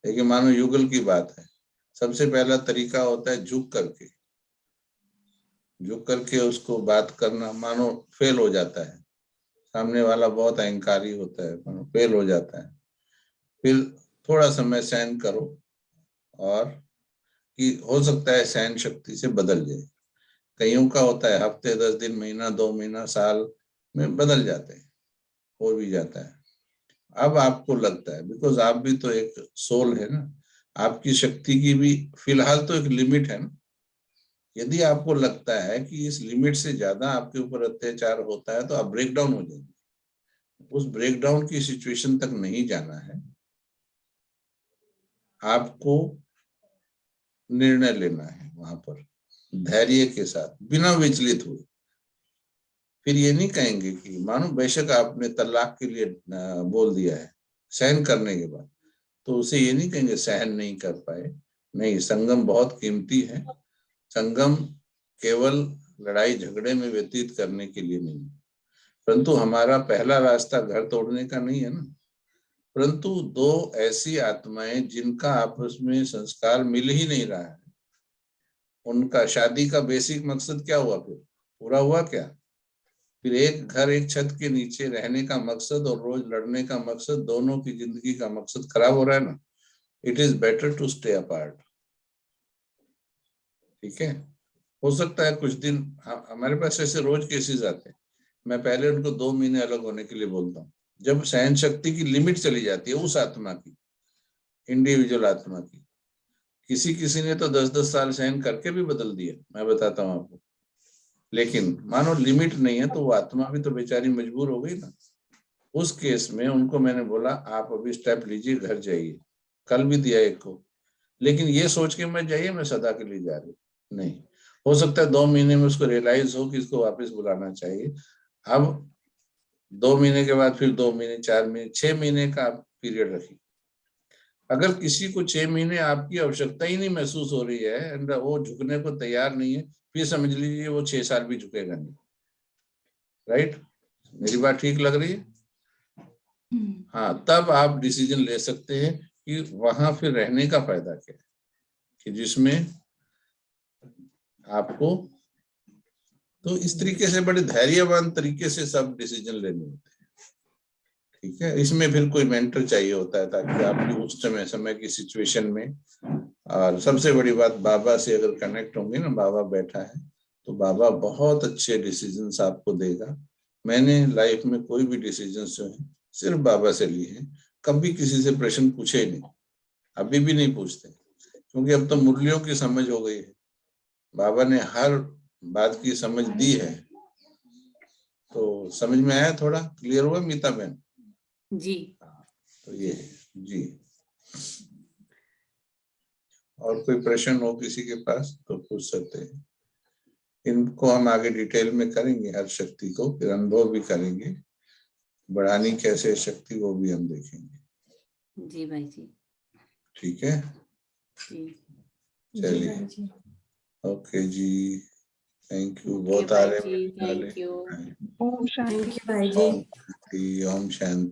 [SPEAKER 1] लेकिन मानो युगल की बात है, सबसे पहला तरीका होता है झुक करके उसको बात करना। मानो फेल हो जाता है, सामने वाला बहुत अहंकारी होता है, मानो फेल हो जाता है, फिर थोड़ा समय सहन करो और कि हो सकता है सहन शक्ति से बदल जाए। कईयों का होता है हफ्ते, 10 दिन, महीना, 2 महीना, साल में बदल जाते हैं, हो भी जाता है। अब आपको लगता है, बिकॉज आप भी तो एक सोल है ना, आपकी शक्ति की भी फिलहाल तो एक लिमिट है ना। यदि आपको लगता है कि इस लिमिट से ज्यादा आपके ऊपर अत्याचार होता है तो आप ब्रेक डाउन हो जाएंगे। उस ब्रेक डाउन की सिचुएशन तक नहीं जाना है, आपको निर्णय लेना है वहां पर धैर्य के साथ, बिना विचलित हुए। फिर ये नहीं कहेंगे कि मानो बेशक आपने तलाक के लिए बोल दिया है सहन करने के बाद, तो उसे ये नहीं कहेंगे सहन नहीं कर पाए। नहीं, संगम बहुत कीमती है। संगम केवल लड़ाई झगड़े में व्यतीत करने के लिए नहीं, परंतु हमारा पहला रास्ता घर तोड़ने का नहीं है ना। परंतु दो ऐसी आत्माएं जिनका आपस में संस्कार मिल ही नहीं रहा है, उनका शादी का बेसिक मकसद क्या हुआ? फिर पूरा हुआ क्या? फिर एक घर, एक छत के नीचे रहने का मकसद और रोज लड़ने का मकसद, दोनों की जिंदगी का मकसद खराब हो रहा है ना। It is better to stay apart, ठीक है। हो सकता है कुछ दिन, हमारे पास ऐसे रोज केसेस आते हैं, मैं पहले उनको 2 महीने अलग होने के लिए बोलता हूँ। जब सहन शक्ति की लिमिट चली जाती है उस आत्मा की, इंडिविजुअल आत्मा की, किसी ने तो 10-10 साल सहन करके भी बदल दिया, मैं बताता हूँ आपको। लेकिन मानो लिमिट नहीं है तो वो आत्मा भी तो बेचारी मजबूर हो गई ना। उस केस में उनको मैंने बोला आप अभी स्टेप लीजिए, घर जाइए। कल भी दिया एक को, लेकिन ये सोच के मत जाइए मैं सदा के लिए जा रही, नहीं। हो सकता है 2 महीने में उसको रियलाइज हो कि इसको वापस बुलाना चाहिए। अब 2 महीने के बाद फिर 2 महीने, 4 महीने, 6 महीने का आप पीरियड रखिए। अगर किसी को 6 महीने आपकी आवश्यकता ही नहीं महसूस हो रही है एंड वो झुकने को तैयार नहीं है, फिर समझ लीजिए वो 6 साल भी झुकेगा नहीं। राइट? मेरी बात ठीक लग रही है? हाँ, तब आप डिसीजन ले सकते हैं कि वहां फिर रहने का फायदा क्या है, कि जिसमें आपको, तो इस तरीके से बड़े धैर्यवान तरीके से सब डिसीजन लेने होते हैं। ठीक है, इसमें फिर कोई मेंटर चाहिए होता है ताकि आपकी उस समय की सिचुएशन में, और सबसे बड़ी बात, बाबा से अगर कनेक्ट होंगे ना, बाबा बैठा है तो बाबा बहुत अच्छे डिसीजंस आपको देगा। मैंने लाइफ में कोई भी डिसीजन जो है सिर्फ बाबा से लिए हैं, कभी किसी से प्रश्न पूछे ही नहीं, अभी भी नहीं पूछते, क्योंकि अब तो मुरलियों की समझ हो गई है, बाबा ने हर बात की समझ दी है। तो समझ में आया, थोड़ा क्लियर हुआ मीता बहन?
[SPEAKER 3] जी।
[SPEAKER 1] तो ये जी, और कोई प्रश्न हो किसी के पास तो पूछ सकते हैं। इनको हम आगे डिटेल में करेंगे, हर शक्ति को फिर अनुभव भी करेंगे, बढ़ानी कैसे शक्ति वो भी हम देखेंगे।
[SPEAKER 3] जी भाई जी।
[SPEAKER 1] ठीक है,
[SPEAKER 3] जी
[SPEAKER 1] चलिए, ओके जी, थैंक यू।
[SPEAKER 3] ओके
[SPEAKER 1] बहुत आ
[SPEAKER 3] भाई
[SPEAKER 1] रहे
[SPEAKER 3] जी,
[SPEAKER 1] हैं
[SPEAKER 3] थैंक यू।
[SPEAKER 6] ओम शांति।
[SPEAKER 5] थैंक यू भाई जी।
[SPEAKER 1] ओम शांति।